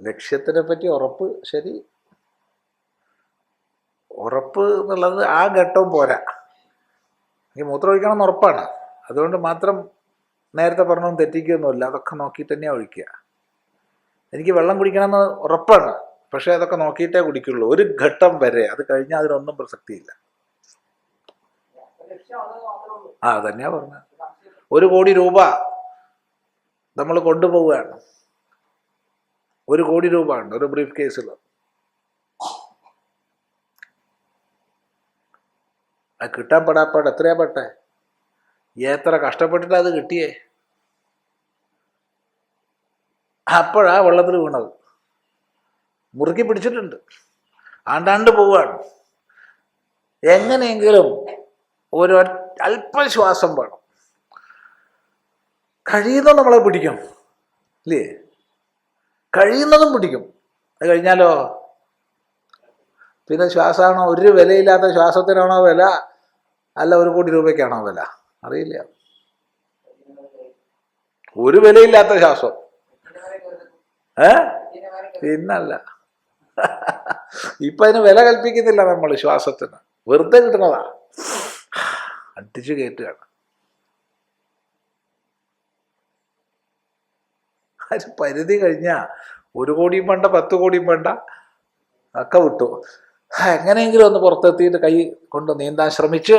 S1: ലക്ഷ്യത്തിനെ പറ്റി ഉറപ്പ്, ശരി, ഉറപ്പ് എന്നുള്ളത് ആ ഘട്ടവും പോരാ. എനിക്ക് മൂത്രം ഒഴിക്കണം എന്ന് ഉറപ്പാണ്, അതുകൊണ്ട് മാത്രം നേരത്തെ പറഞ്ഞൊന്നും തെറ്റിക്കുകയൊന്നുമില്ല, അതൊക്കെ നോക്കിയിട്ട് തന്നെയാണ് ഒഴിക്കുക. എനിക്ക് വെള്ളം കുടിക്കണമെന്ന് ഉറപ്പാണ്, പക്ഷേ അതൊക്കെ നോക്കിയിട്ടേ കുടിക്കുള്ളൂ ഒരു ഘട്ടം വരെ. അത് കഴിഞ്ഞാൽ അതിനൊന്നും പ്രസക്തിയില്ല. തന്നെയാ പറഞ്ഞത്. 1 കോടി രൂപ നമ്മൾ കൊണ്ടുപോവുകയാണ്, 1 കോടി രൂപ ഉണ്ട് ഒരു ബ്രീഫ് കേസിൽ. അത് കിട്ടാൻ പെടാപ്പാട് എത്രയാ പെട്ടെ, എത്ര കഷ്ടപ്പെട്ടിട്ട് അത് കിട്ടിയേ. അപ്പോഴാ വെള്ളത്തിൽ വീണത്, മുറുക്കി പിടിച്ചിട്ടുണ്ട്, ആണ്ടാണ്ട് പോവുകയാണ്. എങ്ങനെയെങ്കിലും ഒരു അല്പശ്വാസം വേണം, കഴിയുന്നതും നമ്മളെ പിടിക്കും, ഇല്ലേ? കഴിയുന്നതും പിടിക്കും. അത് കഴിഞ്ഞാലോ പിന്നെ ശ്വാസമാണോ, ഒരു വിലയില്ലാത്ത ശ്വാസത്തിനാണോ വില, അല്ല 1 കോടി രൂപയ്ക്കാണോ വില, അറിയില്ല. ഒരു വിലയില്ലാത്ത ശ്വാസം. പിന്നല്ല, ഇപ്പൊ അതിന് വില കൽപ്പിക്കുന്നില്ല നമ്മൾ ശ്വാസത്തിന്, വെറുതെ കിട്ടുന്നതാ, അടിച്ചു കയറ്റുകയാണ്. അത് പരിധി കഴിഞ്ഞാ 1 കോടിയും വേണ്ട, 10 കോടിയും വേണ്ട, ഒക്കെ വിട്ടു. എങ്ങനെയെങ്കിലും ഒന്ന് പുറത്തെത്തിയിട്ട് കൈ കൊണ്ട് നീന്താൻ ശ്രമിച്ച്,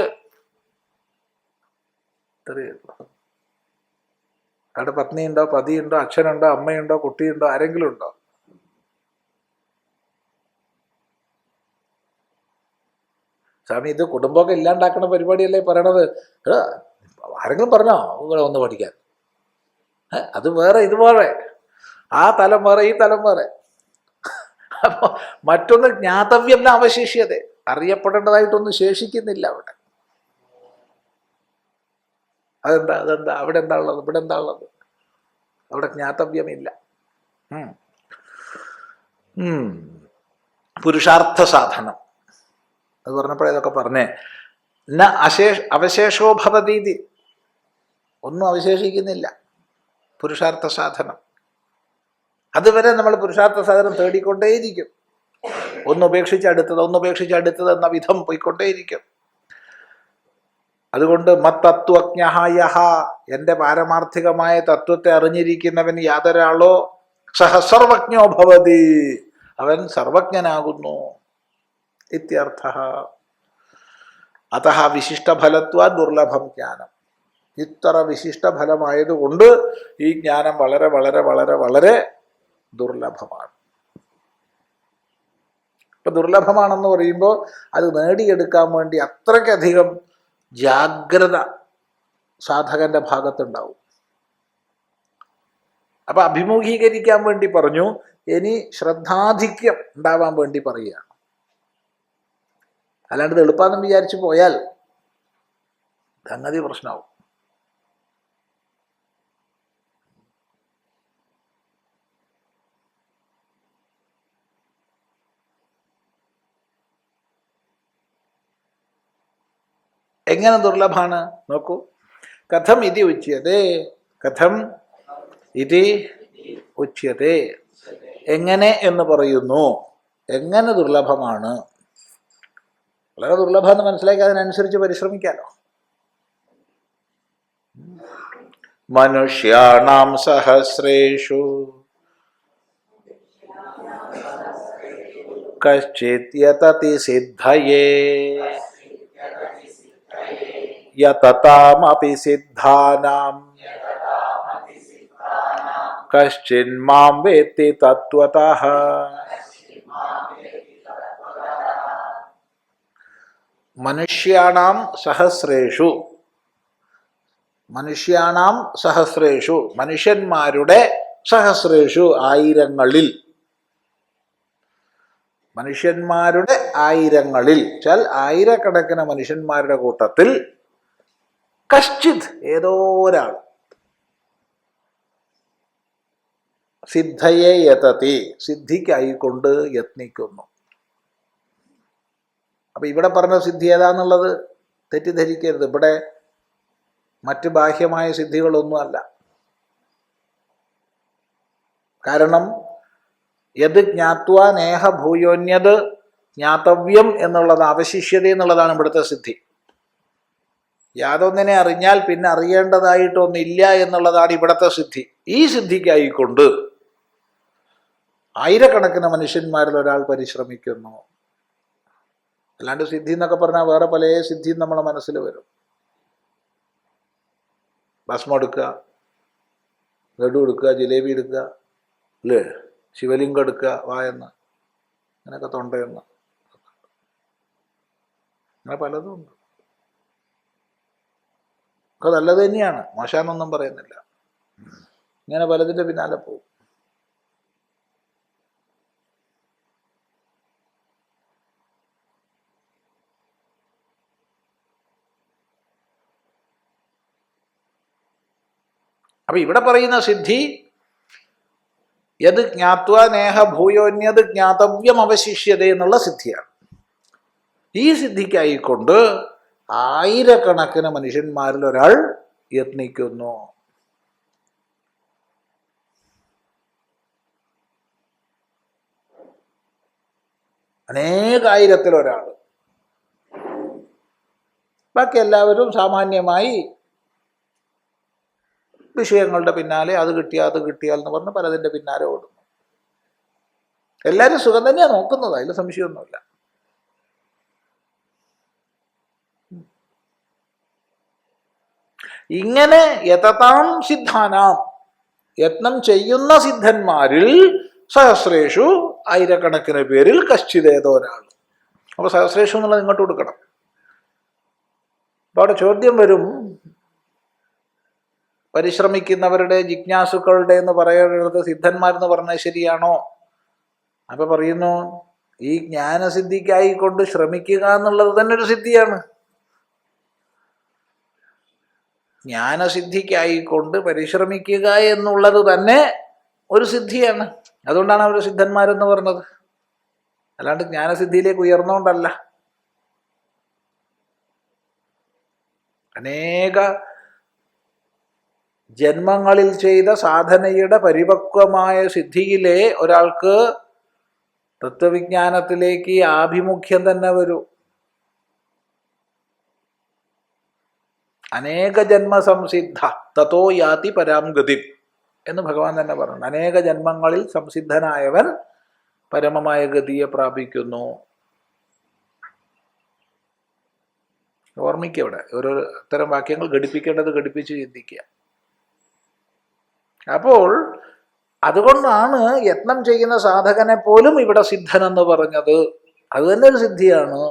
S1: അവിടെ പത്നിയുണ്ടോ, പതിയുണ്ടോ, അച്ഛനുണ്ടോ, അമ്മയുണ്ടോ, കുട്ടിയുണ്ടോ, ആരെങ്കിലും ഉണ്ടോ? സ്വാമി, ഇത് കുടുംബമൊക്കെ ഇല്ലാണ്ടാക്കുന്ന പരിപാടിയല്ലേ പറയണത്. ആരെങ്കിലും പറഞ്ഞോ ഇവിടെ ഒന്ന് പഠിക്കാൻ? അത് വേറെ, ഇത് വേറെ, ആ തലം വേറെ, ഈ തലം വേറെ. അപ്പൊ മറ്റൊന്ന് ജ്ഞാതവ്യം അവശേഷ്യത, അറിയപ്പെടേണ്ടതായിട്ടൊന്നും ശേഷിക്കുന്നില്ല അവിടെ. അതെന്താ അവിടെ എന്താ ഉള്ളത്, ഇവിടെ എന്താ ഉള്ളത്? അവിടെ ജ്ഞാതവ്യമില്ല. പുരുഷാർത്ഥ സാധനം അത് പറഞ്ഞപ്പോഴേ ഇതൊക്കെ പറഞ്ഞേ. അവശേഷോ ഭവതീതി, ഒന്നും അവശേഷിക്കുന്നില്ല പുരുഷാർത്ഥ സാധനം. അതുവരെ നമ്മൾ പുരുഷാർത്ഥ സാധനം തേടിക്കൊണ്ടേയിരിക്കും, ഒന്നുപേക്ഷിച്ച് അടുത്തത്, ഒന്നുപേക്ഷിച്ച് അടുത്തത് എന്ന വിധം പോയിക്കൊണ്ടേയിരിക്കും. അതുകൊണ്ട് മത്തത്വജ്ഞഃ, എൻ്റെ പാരമാർത്ഥികമായ തത്വത്തെ അറിഞ്ഞിരിക്കുന്നവൻ യാതൊരാളോ സഹസർവജ്ഞോ ഭവതി, അവൻ സർവജ്ഞനാകുന്നു ഇത്യർത്ഥഃ. അതഃ വിശിഷ്ടഫലത്വാ ദുർലഭം ജ്ഞാനം. ഇത്ര വിശിഷ്ടഫലമായതുകൊണ്ട് ഈ ജ്ഞാനം വളരെ വളരെ വളരെ വളരെ ദുർലഭമാണ്. ഇപ്പൊ ദുർലഭമാണെന്ന് പറയുമ്പോൾ അത് നേടിയെടുക്കാൻ വേണ്ടി അത്രയ്ക്കധികം ജാഗ്രത സാധകന്റെ ഭാഗത്തുണ്ടാവും. അപ്പൊ അഭിമുഖീകരിക്കാൻ വേണ്ടി പറഞ്ഞു, ഇനി ശ്രദ്ധാധിക്യം ഉണ്ടാവാൻ വേണ്ടി പറയുകയാണ്. അല്ലാണ്ട് ഇത് എളുപ്പാന്ന് വിചാരിച്ചു പോയാൽ സംഗതി പ്രശ്നമാവും. എങ്ങനെ ദുർലഭാണ് നോക്കൂ. കഥം ഇതി ഉച്യതേ, കഥം ഇതി ഉച്യതേ, എങ്ങനെ എന്ന് പറയുന്നു. എങ്ങനെ ദുർലഭമാണ്? വളരെ ദുർലഭം എന്ന് മനസ്സിലാക്കി അതിനനുസരിച്ച് പരിശ്രമിക്കാലോ. മനുഷ്യാണാം സഹസ്രേഷു കശ്ചിത് യതതി സിദ്ധയേ യതതാമപി സിദ്ധാനാം കശ്ചിൻ മാം വേത്തി തത്വതഃ. മനുഷ്യാണാം സഹസ്രേഷു, മനുഷ്യാണാം സഹസ്രേഷു, മനുഷ്യന്മാരുടെ സഹസ്രേഷു, ആയിരങ്ങളിൽ, മനുഷ്യന്മാരുടെ ആയിരങ്ങളിൽ വെച്ചാൽ ആയിരക്കണക്കിന് മനുഷ്യന്മാരുടെ കൂട്ടത്തിൽ കശ്ചിത് ഏതോ ഒരാൾ സിദ്ധയെ യതതി സിദ്ധിക്കായിക്കൊണ്ട് യത്നിക്കുന്നു. അപ്പൊ ഇവിടെ പറഞ്ഞ സിദ്ധി ഏതാന്നുള്ളത് തെറ്റിദ്ധരിക്കരുത്. ഇവിടെ മറ്റ് ബാഹ്യമായ സിദ്ധികളൊന്നുമല്ല. കാരണം യത് ജ്ഞാത്വാ നേഹ ഭൂയോന്യത് ജ്ഞാതവ്യം എന്നുള്ളത്, അവശിഷ്യത എന്നുള്ളതാണ് ഇവിടുത്തെ സിദ്ധി. യാതൊന്നിനെ അറിഞ്ഞാൽ പിന്നെ അറിയേണ്ടതായിട്ടൊന്നില്ല എന്നുള്ളതാണ് ഇവിടുത്തെ സിദ്ധി. ഈ സിദ്ധിക്കായിക്കൊണ്ട് ആയിരക്കണക്കിന് മനുഷ്യന്മാരിൽ ഒരാൾ പരിശ്രമിക്കുന്നു. അല്ലാണ്ട് സിദ്ധി എന്നൊക്കെ പറഞ്ഞാൽ വേറെ പല സിദ്ധിയും നമ്മളെ മനസ്സിൽ വരും. ഭസ്മം എടുക്കുക, ലഡു എടുക്കുക, ജിലേബി എടുക്കുക, അല്ലേ, ശിവലിംഗം എടുക്കുക, വായെന്ന്, അങ്ങനെയൊക്കെ തൊണ്ടയെന്ന്, അങ്ങനെ പലതും ഉണ്ട്. ഒക്കെ നല്ലത് തന്നെയാണ്, മോശമെന്നൊന്നും പറയുന്നില്ല. ഇങ്ങനെ പലതിൻ്റെ പിന്നാലെ പോകും. അപ്പൊ ഇവിടെ പറയുന്ന സിദ്ധി യത് ജ്ഞാത്വാ നേഹ ഭൂയോന്യത് ജ്ഞാതവ്യം അവശിഷ്യത എന്നുള്ള സിദ്ധിയാണ്. ഈ സിദ്ധിക്കായിക്കൊണ്ട് ആയിരക്കണക്കിന് മനുഷ്യന്മാരിൽ ഒരാൾ യത്നിക്കുന്നു. അനേകായിരത്തിലൊരാൾ. ബാക്കി എല്ലാവരും സാമാന്യമായി വിഷയങ്ങളുടെ പിന്നാലെ അത് കിട്ടിയാൽ എന്ന് പറഞ്ഞ് പലതിൻ്റെ പിന്നാലെ ഓടുന്നു. എല്ലാവരും സുഖം തന്നെയാണ് നോക്കുന്നത്, അതിൽ സംശയമൊന്നുമില്ല. ഇങ്ങനെ യതതാം സിദ്ധാനാം, യത്നം ചെയ്യുന്ന സിദ്ധന്മാരിൽ സഹസ്രേഷു, ആയിരക്കണക്കിന് പേരിൽ കശ്ചിതേതോ ഒരാൾ. അപ്പൊ സഹസ്രേഷു എന്നുള്ളത് ഇങ്ങോട്ട് കൊടുക്കണം. അപ്പൊ അവിടെ ചോദ്യം വരും, പരിശ്രമിക്കുന്നവരുടെ, ജിജ്ഞാസുക്കളുടെ എന്ന് പറയുന്നത് സിദ്ധന്മാരെന്ന് പറഞ്ഞാൽ ശരിയാണോ? അപ്പൊ പറയുന്നു, ഈ ജ്ഞാനസിദ്ധിക്കായിക്കൊണ്ട് ശ്രമിക്കുക എന്നുള്ളത് തന്നെ ഒരു സിദ്ധിയാണ്. ജ്ഞാനസിദ്ധിക്കായിക്കൊണ്ട് പരിശ്രമിക്കുക എന്നുള്ളത് തന്നെ ഒരു സിദ്ധിയാണ്. അതുകൊണ്ടാണ് അവർ സിദ്ധന്മാരെന്ന് പറഞ്ഞത്, അല്ലാണ്ട് ജ്ഞാനസിദ്ധിയിലേക്ക് ഉയർന്നുകൊണ്ടല്ല. അനേക ജന്മങ്ങളിൽ ചെയ്ത സാധനയുടെ പരിപക്വമായ സിദ്ധിയിലെ ഒരാൾക്ക് തത്വവിജ്ഞാനത്തിലേക്ക് ആഭിമുഖ്യം തന്നെ വരൂ. അനേക ജന്മ സംസിദ്ധ തതോ യാതി പരാം ഗതി എന്ന് ഭഗവാൻ തന്നെ പറഞ്ഞു. അനേക ജന്മങ്ങളിൽ സംസിദ്ധനായവൻ പരമമായ ഗതിയെ പ്രാപിക്കുന്നു. ഓർമ്മിക്കുക, ഇവിടെ ഓരോ അത്തരം വാക്യങ്ങൾ ഘടിപ്പിക്കേണ്ടത് ഘടിപ്പിച്ച് ചിന്തിക്കുക. അപ്പോൾ അതുകൊണ്ടാണ് യത്നം ചെയ്യുന്ന സാധകനെ പോലും ഇവിടെ സിദ്ധൻ എന്ന് പറഞ്ഞത്. അത് തന്നെ ഒരു സിദ്ധിയാണ്.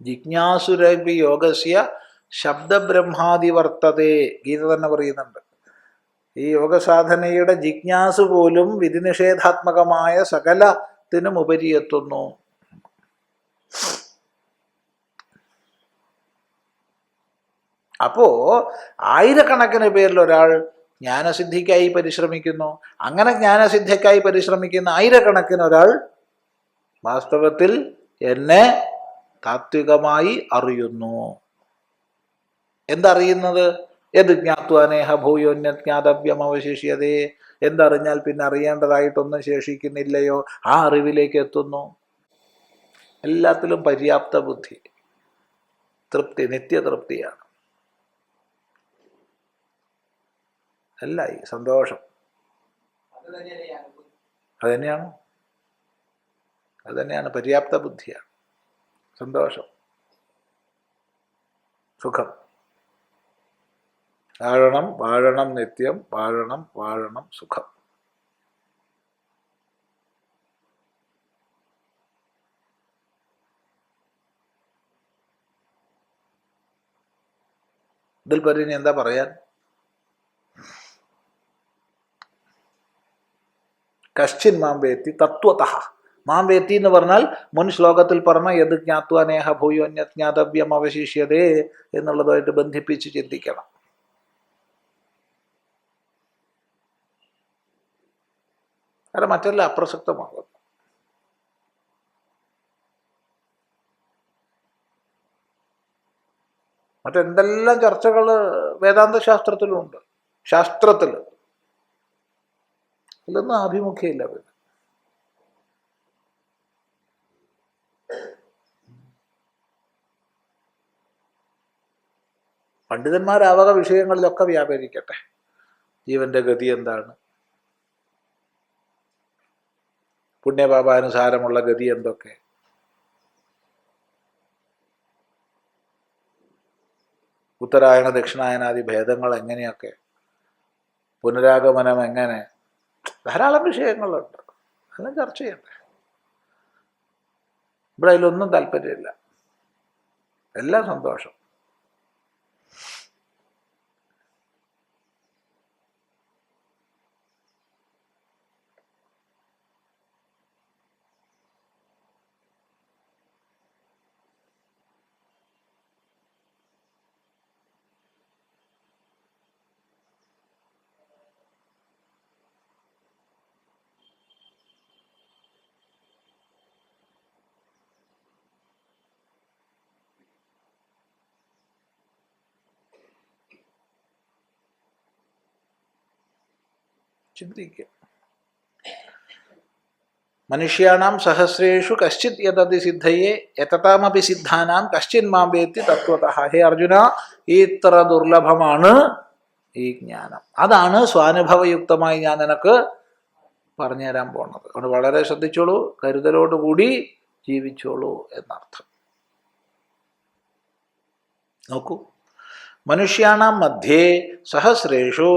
S1: ജിജ്ഞാസുരപി യോഗസ്യ ശബ്ദബ്രഹ്മാതിവർത്തതേ, ഗീത തന്നെ പറയുന്നുണ്ട്. ഈ യോഗസാധനയുടെ ജിജ്ഞാസു പോലും വിധിനിഷേധാത്മകമായ സകലത്തിനും ഉപരിയെത്തുന്നു. അപ്പോ ആയിരക്കണക്കിന് പേരിൽ ഒരാൾ ജ്ഞാനസിദ്ധിക്കായി പരിശ്രമിക്കുന്നു. അങ്ങനെ ജ്ഞാനസിദ്ധിക്കായി പരിശ്രമിക്കുന്ന ആയിരക്കണക്കിന് ഒരാൾ വാസ്തവത്തിൽ എന്നെ താത്വികമായി അറിയുന്നു. എന്തറിയുന്നത്? യത് ജ്ഞാത്വാനേഹ ഭൂയോന്യജ്ഞാതവ്യം അവശിഷ്യതേ, എന്തറിഞ്ഞാൽ പിന്നെ അറിയേണ്ടതായിട്ടൊന്നും ശേഷിക്കുന്നില്ലയോ, ആ അറിവിലേക്ക് എത്തുന്നു. എല്ലാത്തിലും പര്യാപ്ത ബുദ്ധി, തൃപ്തി, നിത്യതൃപ്തിയാണ്. എല്ലായി സന്തോഷം. അതുതന്നെയാണ് പര്യാപ്ത ബുദ്ധിയാണ്. സന്തോഷം, സുഖം. വാഴണം നിത്യം, വാഴണം സുഖം. ഇതിൽ പറഞ്ഞ് എന്താ പറയാൻ? കശ്ചിൻ മാം വേത്തി തത്വതഃ. മാം വേത്തി എന്ന് പറഞ്ഞാൽ മുൻ ശ്ലോകത്തിൽ പറഞ്ഞ യത് ജ്ഞാത്വാ നേഹ ഭൂയോന്യജ്ഞാതവ്യം അവശിഷ്യതേ എന്നുള്ളതായിട്ട് ബന്ധിപ്പിച്ച് ചിന്തിക്കണം. കാരണം മറ്റെല്ലാം അപ്രസക്തമാകും. മറ്റെന്തെല്ലാം ചർച്ചകൾ വേദാന്ത ശാസ്ത്രത്തിലുണ്ട്. ശാസ്ത്രത്തിൽ ഇതിലൊന്നും ആഭിമുഖ്യമില്ല. പണ്ഡിതന്മാരാവക വിഷയങ്ങളിലൊക്കെ വ്യാപരിക്കട്ടെ. ജീവന്റെ ഗതി എന്താണ്, പുണ്യപാപാനുസാരമുള്ള ഗതി എന്തൊക്കെ, ഉത്തരായണ ദക്ഷിണായനാദി ഭേദങ്ങൾ എങ്ങനെയൊക്കെ, പുനരാഗമനം എങ്ങനെ, ധാരാളം വിഷയങ്ങളുണ്ട്. അതെല്ലാം ചർച്ച ചെയ്യണ്ടേ. ഇവിടെ അതിലൊന്നും താല്പര്യമില്ല. എല്ലാം സന്തോഷം. ചിന്തിക്കുക. മനുഷ്യാണാം സഹസ്രേഷു കശ്ചിത് യതതി സിദ്ധയെ യതതാമപി സിദ്ധാനാം കശ്ചിൻ മാം വേത്തി തത്വതഃ. ഹേ അർജുന, ഇത്ര ദുർലഭമാണ് ഈ ജ്ഞാനം. അതാണ് സ്വാനുഭവയുക്തമായി ഞാൻ നിനക്ക് പറഞ്ഞു തരാൻ പോണത്. അതുകൊണ്ട് വളരെ ശ്രദ്ധിച്ചോളൂ, കരുതലോടുകൂടി ജീവിച്ചോളൂ എന്നർത്ഥം. നോക്കൂ, മനുഷ്യാണാം മധ്യേ സഹസ്രേഷു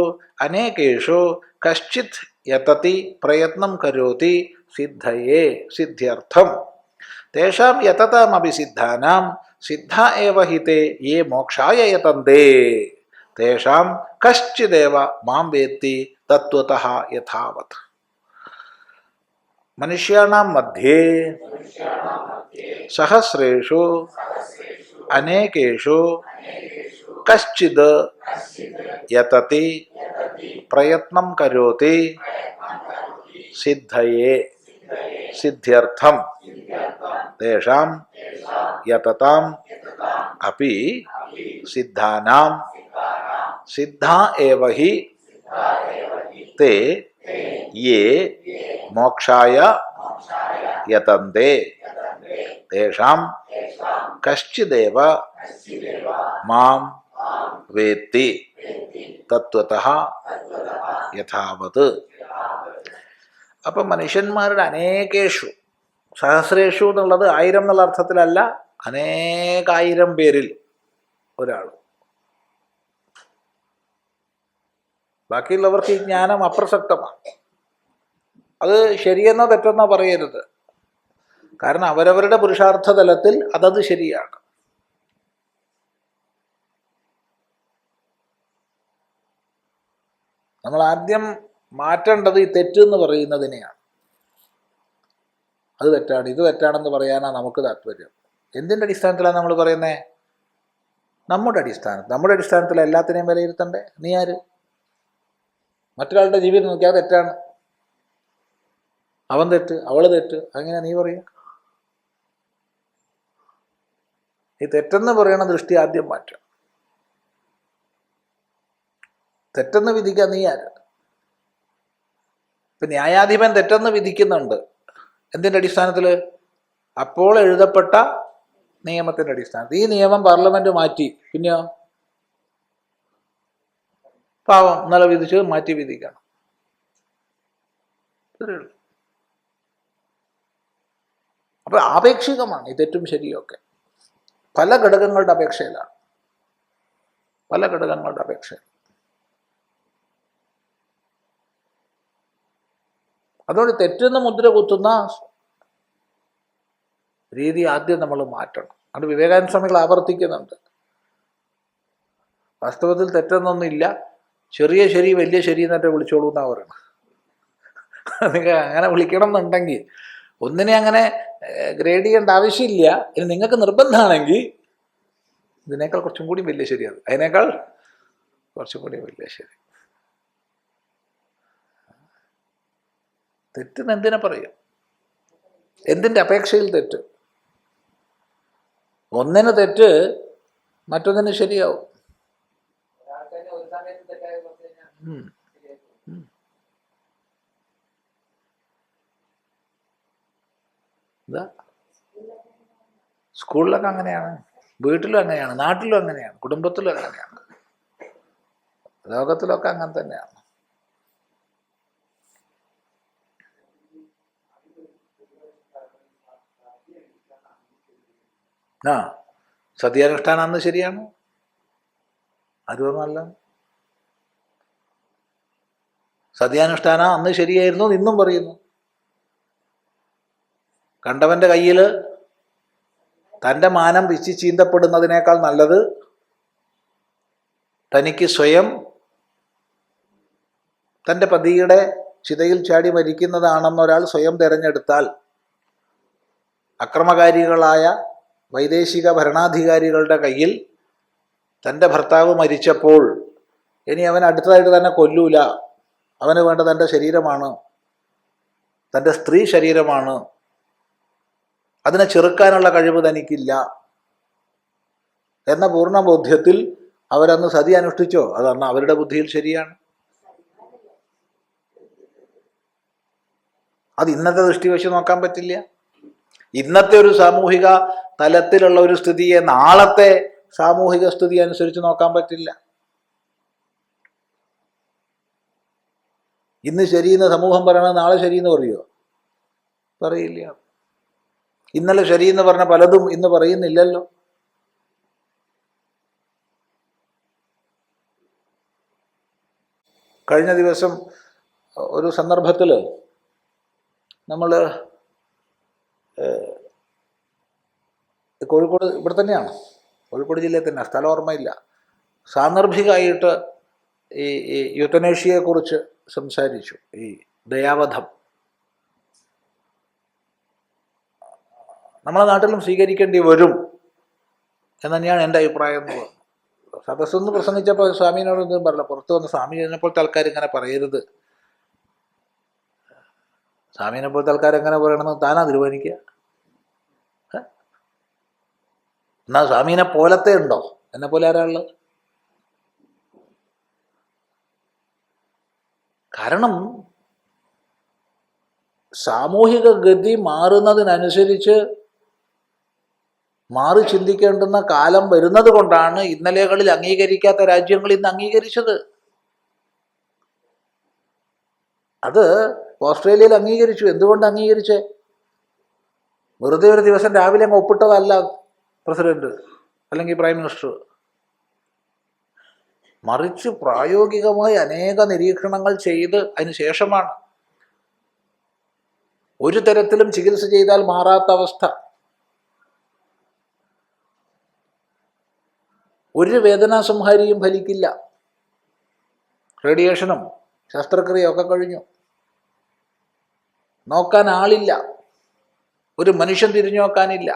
S1: അനേകേഷു കശ്ചിത് യതതി പ്രയത്നം കരോതി സിദ്ധയേ സിദ്ധ്യർത്ഥം. തേഷാം യതതാമപി സിദ്ധാനാം സിദ്ധ ഏവ ഹി തേ യേ മോക്ഷായ യതന്തേ തേഷാം കശ്ചിദേവ മാം വേത്തി തത്വതഃ യഥാവത്. മനുഷ്യാണാം മധ്യേ സഹസ്രേഷു അനേകേഷു കശ്ചിത് യതതി പ്രയത്നം കരോതി സിദ്ധയേ സിദ്ധ്യർത്ഥം തേഷാം യതതാം അപി സിദ്ധാനാം സിദ്ധ ഏവ ഹി തേ യേ മോക്ഷായ യതന്തേ തേഷാം കശ്ചിദേവ മാം വേത്തി തത്വതഃ യഥാവത്. അപ്പം മനുഷ്യന്മാരുടെ അനേകേഷു, സഹസ്രേഷു എന്നുള്ളത് 1000 എന്നുള്ള അർത്ഥത്തിലല്ല, അനേകായിരം പേരിൽ ഒരാൾ. ബാക്കിയുള്ളവർക്ക് ഈ ജ്ഞാനം അപ്രസക്തമാണ്. അത് ശരിയെന്നോ തെറ്റെന്നോ പറയരുത്. കാരണം അവരവരുടെ പുരുഷാർത്ഥ തലത്തിൽ അതത് ശരിയാണ്. നമ്മൾ ആദ്യം മാറ്റേണ്ടത് ഈ തെറ്റെന്ന് പറയുന്നതിനെയാണ്. അത് തെറ്റാണ്, ഇത് തെറ്റാണെന്ന് പറയാനാണ് നമുക്ക് താല്പര്യം. എന്തിൻ്റെ അടിസ്ഥാനത്തിലാണ് നമ്മൾ പറയുന്നത്? നമ്മുടെ അടിസ്ഥാനത്തിൽ എല്ലാത്തിനെയും വിലയിരുത്തണ്ടേ? നീ ആര്? മറ്റൊരാളുടെ ജീവിതം നോക്കിയാൽ തെറ്റാണ്, അവൻ തെറ്റ്, അവൾ തെറ്റ്, അങ്ങനെ നീ പറയുക? ഈ തെറ്റെന്ന് പറയുന്ന ദൃഷ്ടി ആദ്യം മാറ്റുക. തെറ്റെന്ന് വിധിക്കാൻ നീ ആര്? ഇപ്പം ന്യായാധിപൻ തെറ്റെന്ന് വിധിക്കുന്നുണ്ട്. എന്തിൻ്റെ അടിസ്ഥാനത്തിൽ? അപ്പോൾ എഴുതപ്പെട്ട നിയമത്തിൻ്റെ അടിസ്ഥാനത്തിൽ. ഈ നിയമം പാർലമെന്റ് മാറ്റി, പിന്നെയോ പാവം ഇന്നലെ വിധിച്ച് മാറ്റി വിധിക്കണം. അപ്പൊ ആപേക്ഷികമാണ് ഈ തെറ്റും ശരിയൊക്കെ. പല ഘടകങ്ങളുടെ അപേക്ഷയിലാണ്, പല ഘടകങ്ങളുടെ അപേക്ഷയിൽ. അതുകൊണ്ട് തെറ്റെന്ന് മുദ്ര കുത്തുന്ന രീതി ആദ്യം നമ്മൾ മാറ്റണം. അത് വിവേകാനന്ദ സ്വാമികൾ ആവർത്തിക്കുന്നുണ്ട്. വാസ്തവത്തിൽ തെറ്റെന്നൊന്നുമില്ല, ചെറിയ ശരി വലിയ ശരി എന്നിട്ട് വിളിച്ചോളൂ എന്നാണ് പറയുന്നത്. നിങ്ങൾ അങ്ങനെ വിളിക്കണം എന്നുണ്ടെങ്കിൽ ഒന്നിനെ അങ്ങനെ ഗ്രേഡ് ചെയ്യേണ്ട ആവശ്യമില്ല. ഇനി നിങ്ങൾക്ക് നിർബന്ധമാണെങ്കിൽ ഇതിനേക്കാൾ കുറച്ചും കൂടി വലിയ ശരിയാണ്, അതിനേക്കാൾ കുറച്ചും കൂടി വലിയ ശരി. തെറ്റെന്ന് എന്തിനെ പറയും? എന്തിൻ്റെ അപേക്ഷയിൽ തെറ്റ്? ഒന്നിന് തെറ്റ് മറ്റൊന്നിന് ശരിയാവും. ഉം. ഉം. ഇതാ സ്കൂളിലൊക്കെ അങ്ങനെയാണ്, വീട്ടിലും അങ്ങനെയാണ്, നാട്ടിലും അങ്ങനെയാണ്, കുടുംബത്തിലും അങ്ങനെയാണ്, ലോകത്തിലൊക്കെ അങ്ങനെ തന്നെയാണ്. ആ സത്യാനുഷ്ഠാനം അന്ന് ശരിയാണ്, ആരുമല്ല. സത്യാനുഷ്ഠാനം അന്ന് ശരിയായിരുന്നു ഇന്നും പറയുന്നു. കണ്ടവന്റെ കയ്യിൽ തൻ്റെ മാനം പിച്ചി ചീന്തപ്പെടുന്നതിനേക്കാൾ നല്ലത് തനിക്ക് സ്വയം തൻ്റെ പതിയുടെ ചിതയിൽ ചാടി മരിക്കുന്നതാണെന്നൊരാൾ സ്വയം തിരഞ്ഞെടുത്താൽ അക്രമകാരികളായ വൈദേശിക ഭരണാധികാരികളുടെ കയ്യിൽ തൻ്റെ ഭർത്താവ് മരിച്ചപ്പോൾ ഇനി അവൻ അടുത്തതായിട്ട് തന്നെ കൊല്ലൂല, അവന് വേണ്ട തൻ്റെ ശരീരമാണ്, തൻ്റെ സ്ത്രീ ശരീരമാണ്, അതിനെ ചെറുക്കാനുള്ള കഴിവ് തനിക്കില്ല എന്ന പൂർണ്ണ ബോധ്യത്തിൽ അവരന്ന് സതി അനുഷ്ഠിച്ചോ? അതന്ന് അവരുടെ ബുദ്ധിയിൽ ശരിയാണ്. അത് ഇന്നത്തെ ദൃഷ്ടി വെച്ച് നോക്കാൻ പറ്റില്ല. ഇന്നത്തെ ഒരു സാമൂഹിക തലത്തിലുള്ള ഒരു സ്ഥിതിയെ നാളത്തെ സാമൂഹിക സ്ഥിതി അനുസരിച്ച് നോക്കാൻ പറ്റില്ല. ഇന്ന് ശരിയെന്ന് സമൂഹം പറയണത് നാളെ ശരിയെന്ന് പറയുമോ? പറയില്ല. ഇന്നലെ ശരിയെന്ന് പറഞ്ഞ പലതും ഇന്ന് പറയുന്നില്ലല്ലോ. കഴിഞ്ഞ ദിവസം ഒരു സന്ദർഭത്തിൽ നമ്മൾ കോഴിക്കോട്, ഇവിടെ തന്നെയാണ്, കോഴിക്കോട് ജില്ലയിൽ തന്നെ, സ്ഥലം ഓർമ്മയില്ല, സാന്ദർഭികമായിട്ട് ഈ യൂത്തനേഷ്യയെക്കുറിച്ച് സംസാരിച്ചു. ഈ ദയാവധം നമ്മളെ നാട്ടിലും സ്വീകരിക്കേണ്ടി വരും എന്ന് തന്നെയാണ് എൻ്റെ അഭിപ്രായം എന്ന് പറഞ്ഞു. സദസ്സെന്ന് പ്രസംഗിച്ചപ്പോൾ സ്വാമീനോട് ഒന്നും പറഞ്ഞില്ല. പുറത്ത് വന്ന് സ്വാമി ഇതിനെപ്പോലത്തെ ആൾക്കാർ ഇങ്ങനെ പറയരുത്, സ്വാമീനെ പോലത്തെ ആൾക്കാർ എങ്ങനെ പറയണമെന്ന് താനാ തീരുമാനിക്കുക? എന്നാൽ സ്വാമീനെ പോലത്തെ ഉണ്ടോ? എന്നെ പോലെ ആരാളുള്ളത്? കാരണം സാമൂഹിക ഗതി മാറുന്നതിനനുസരിച്ച് മാറി ചിന്തിക്കേണ്ടുന്ന കാലം വരുന്നത് കൊണ്ടാണ് ഇന്നലെകളിൽ അംഗീകരിക്കാത്ത രാജ്യങ്ങൾ ഇന്ന് അംഗീകരിച്ചത്. അത് ഓസ്ട്രേലിയയിൽ അംഗീകരിച്ചു. എന്തുകൊണ്ട് അംഗീകരിച്ചേ? വെറുതെ ഒരു ദിവസം രാവിലെ അങ്ങ് ഒപ്പിട്ടതല്ല പ്രസിഡന്റ് അല്ലെങ്കിൽ പ്രൈം മിനിസ്റ്റർ, മറിച്ച് പ്രായോഗികമായി അനേക നിരീക്ഷണങ്ങൾ ചെയ്ത് അതിന് ശേഷമാണ്. ഒരു തരത്തിലും ചികിത്സ ചെയ്താൽ മാറാത്ത അവസ്ഥ, ഒരു വേദനാസംഹാരിയും ഫലിക്കില്ല, റേഡിയേഷനും ശസ്ത്രക്രിയയും ഒക്കെ കഴിഞ്ഞു, നോക്കാൻ ആളില്ല, ഒരു മനുഷ്യൻ തിരിഞ്ഞു നോക്കാനില്ല,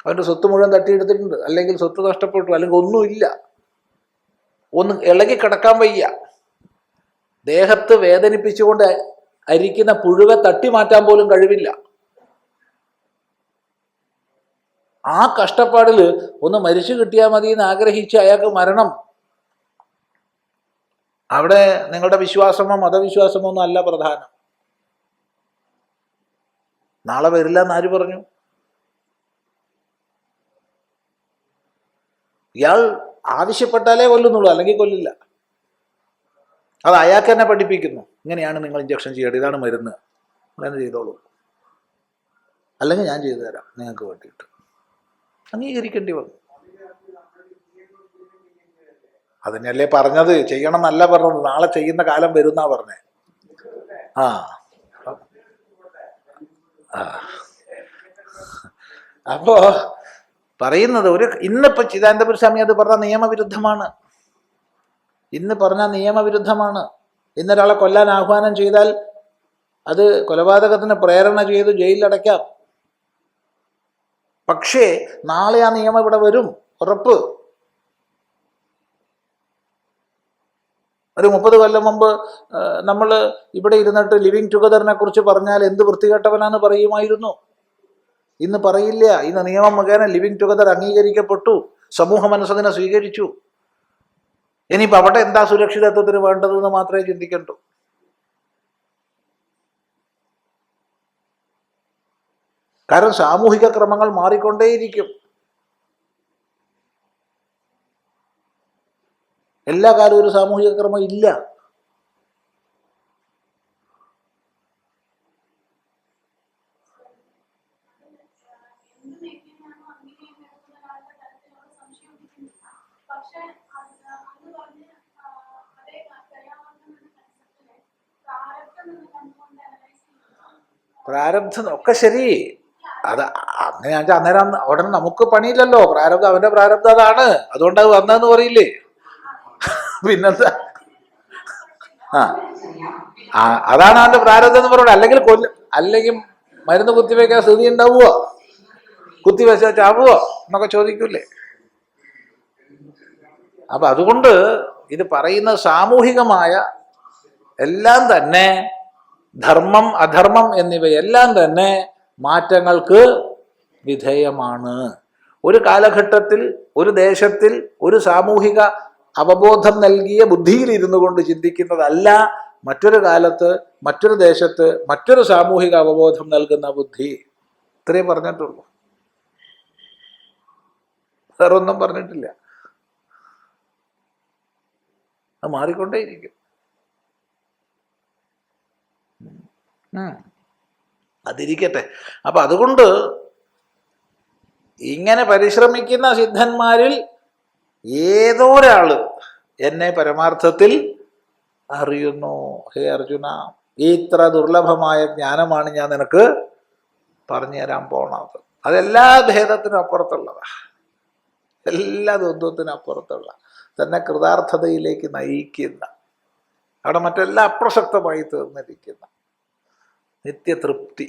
S1: അവൻ്റെ സ്വത്ത് മുഴുവൻ തട്ടിയെടുത്തിട്ടുണ്ട്, അല്ലെങ്കിൽ സ്വത്ത് നഷ്ടപ്പെട്ടു, അല്ലെങ്കിൽ ഒന്നുമില്ല, ഒന്ന് ഇളകി കിടക്കാൻ വയ്യ, ദേഹത്ത് വേദനിപ്പിച്ചുകൊണ്ട് അരിക്കുന്ന പുഴുവെ തട്ടി മാറ്റാൻ പോലും കഴിവില്ല. ആ കഷ്ടപ്പാടിൽ ഒന്ന് മരിച്ചു കിട്ടിയാൽ മതി എന്ന് ആഗ്രഹിച്ച് അയാൾക്ക് മരണം. അവിടെ നിങ്ങളുടെ വിശ്വാസമോ മതവിശ്വാസമോ ഒന്നും അല്ല പ്രധാനം. നാളെ വരില്ല എന്നാര് പറഞ്ഞു? ഇയാൾ ആവശ്യപ്പെട്ടാലേ കൊല്ലുന്നുള്ളൂ, അല്ലെങ്കിൽ കൊല്ലില്ല. അത് അയാൾക്ക് തന്നെ പഠിപ്പിക്കുന്നു, ഇങ്ങനെയാണ് നിങ്ങൾ ഇഞ്ചക്ഷൻ ചെയ്യേണ്ടത്, ഇതാണ് മരുന്ന്, അങ്ങനെ ചെയ്തോളൂ, അല്ലെങ്കിൽ ഞാൻ ചെയ്തു തരാം നിങ്ങൾക്ക് വേണ്ടിയിട്ട്. അംഗീകരിക്കേണ്ടി വന്നു. അതിനല്ലേ പറഞ്ഞത്, ചെയ്യണം എന്നല്ല പറഞ്ഞത്, നാളെ ചെയ്യുന്ന കാലം വരുന്നാ പറഞ്ഞേ. ആ അപ്പോ പറയുന്നത് ഇന്നിപ്പോ ചിദാനന്ദപുരി സ്വാമി അത് പറഞ്ഞ നിയമവിരുദ്ധമാണ്. ഇന്ന് പറഞ്ഞ നിയമവിരുദ്ധമാണ്. ഇന്നൊരാളെ കൊല്ലാൻ ആഹ്വാനം ചെയ്താൽ അത് കൊലപാതകത്തിന് പ്രേരണ ചെയ്ത് ജയിലിലടയ്ക്കാം. പക്ഷേ നാളെ ആ നിയമം ഇവിടെ വരും, ഉറപ്പ്. ഒരു 30 കൊല്ലം മുമ്പ് നമ്മൾ ഇവിടെ ഇരുന്നിട്ട് ലിവിങ് ടുഗദറിനെ കുറിച്ച് പറഞ്ഞാൽ എന്ത് വൃത്തികെട്ടവനാന്ന് പറയുമായിരുന്നു. ഇന്ന് പറയില്ല. ഇന്ന് നിയമം മുഖേന ലിവിങ് ടുഗദർ അംഗീകരിക്കപ്പെട്ടു. സമൂഹ മനസ്സതിനെ സ്വീകരിച്ചു. ഇനിയിപ്പോൾ അവിടെ എന്താ സുരക്ഷിതത്വത്തിന് വേണ്ടതെന്ന് മാത്രമേ ചിന്തിക്കണ്ടൂ. കാരണം സാമൂഹിക ക്രമങ്ങൾ മാറിക്കൊണ്ടേയിരിക്കും. എല്ലാ കാലവും ഒരു സാമൂഹിക ക്രമം ഇല്ല. പ്രാരബ്ധം ഒക്കെ ശരി. അത് അങ്ങനെ അന്നേരം ഉടനെ നമുക്ക് പണിയില്ലല്ലോ. പ്രാരബ്ധം അവന്റെ പ്രാരബ്ധം അതാണ്, അതുകൊണ്ട് അത് വന്നതെന്ന് പറയില്ലേ. പിന്നെന്താ? അതാണ് അവന്റെ പ്രാരബ്ധം എന്ന് പറയുന്നത്. അല്ലെങ്കിൽ മരുന്ന് കുത്തിവെക്കാൻ സ്ഥിതി ഉണ്ടാവുമോ? കുത്തിവെച്ചാൽ ചാവുമോ എന്നൊക്കെ ചോദിക്കൂലേ. അപ്പൊ അതുകൊണ്ട് ഇത് പറയുന്ന സാമൂഹികമായ എല്ലാം തന്നെ, ധർമ്മം അധർമ്മം എന്നിവയെല്ലാം തന്നെ മാറ്റങ്ങൾക്ക് വിധേയമാണ്. ഒരു കാലഘട്ടത്തിൽ, ഒരു ദേശത്തിൽ, ഒരു സാമൂഹിക അവബോധം നൽകിയ ബുദ്ധിയിൽ ഇരുന്നു കൊണ്ട് ചിന്തിക്കുന്നതല്ല മറ്റൊരു കാലത്ത്, മറ്റൊരു ദേശത്ത്, മറ്റൊരു സാമൂഹിക അവബോധം നൽകുന്ന ബുദ്ധി. ഇത്രയും പറഞ്ഞിട്ടുള്ളൂ, വേറൊന്നും പറഞ്ഞിട്ടില്ല. അത് മാറിക്കൊണ്ടേയിരിക്കും. അതിരിക്കട്ടെ. അപ്പൊ അതുകൊണ്ട് ഇങ്ങനെ പരിശ്രമിക്കുന്ന സിദ്ധന്മാരിൽ ഏതോ ഒരാള് എന്നെ പരമാർത്ഥത്തിൽ അറിയുന്നു. ഹേ അർജുന, ഇത്ര ദുർലഭമായ ജ്ഞാനമാണ് ഞാൻ നിനക്ക് പറഞ്ഞു തരാൻ പോണത്. അതെല്ലാ ഭേദത്തിനും അപ്പുറത്തുള്ളതാ, എല്ലാ ദ്വന്ദ്വത്തിനും അപ്പുറത്തുള്ള, തന്നെ കൃതാർത്ഥതയിലേക്ക് നയിക്കുന്ന, അവിടെ മറ്റെല്ലാം അപ്രസക്തമായി തീർന്നിരിക്കുന്ന നിത്യതൃപ്തി.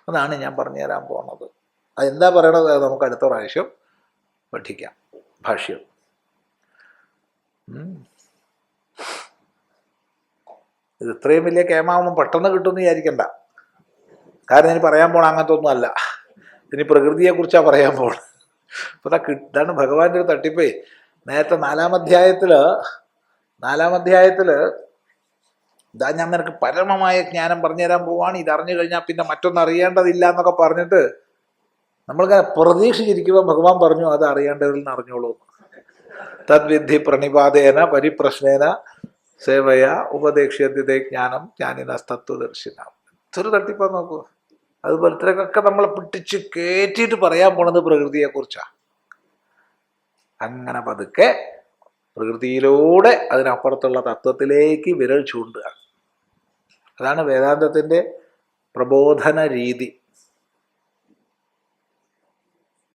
S1: അതാണ് ഞാൻ പറഞ്ഞു തരാൻ പോണത്. അതെന്താ പറയണത് നമുക്ക് അടുത്ത പ്രാവശ്യം പഠിക്കാം. ഭാഷ്യം. ഇത് ഇത്രയും വലിയ കേമാവുമ്പോൾ പെട്ടെന്ന് കിട്ടുമെന്ന് വിചാരിക്കണ്ട. കാരണം ഇനി പറയാൻ പോണ അങ്ങനത്തെ ഒന്നും അല്ല. ഇനി പ്രകൃതിയെക്കുറിച്ചാണ് പറയാൻ പോണത്. അപ്പൊ ഇതാണ് ഭഗവാന്റെ ഒരു തട്ടിപ്പേ. നേരത്തെ നാലാം അധ്യായത്തില് ഇതാ ഞാൻ നിനക്ക് പരമമായ ജ്ഞാനം പറഞ്ഞു തരാൻ പോവാണ്, ഇതറിഞ്ഞു കഴിഞ്ഞാൽ പിന്നെ മറ്റൊന്നും അറിയേണ്ടതില്ല എന്നൊക്കെ പറഞ്ഞിട്ട് നമ്മളിങ്ങനെ പ്രതീക്ഷിച്ചിരിക്കുമ്പോൾ ഭഗവാൻ പറഞ്ഞു അത് അറിയേണ്ടതിൽ നിന്ന് അറിഞ്ഞോളൂ. തദ്വിധി പ്രണിപാതേന പരിപ്രശ്നേന സേവയ ഉപദേക്ഷ്യത്തെ ജ്ഞാനം ജ്ഞാനിന തത്വദർശിന. ഇതൊരു തട്ടിപ്പാ നോക്കൂ. അതുപോലത്തേക്കൊക്കെ നമ്മളെ പിടിച്ച് കയറ്റിയിട്ട് പറയാൻ പോണത് പ്രകൃതിയെക്കുറിച്ചാണ്. അങ്ങനെ പതുക്കെ പ്രകൃതിയിലൂടെ അതിനപ്പുറത്തുള്ള തത്വത്തിലേക്ക് വിരൽ ചൂണ്ടുക. അതാണ് വേദാന്തത്തിൻ്റെ പ്രബോധന രീതി.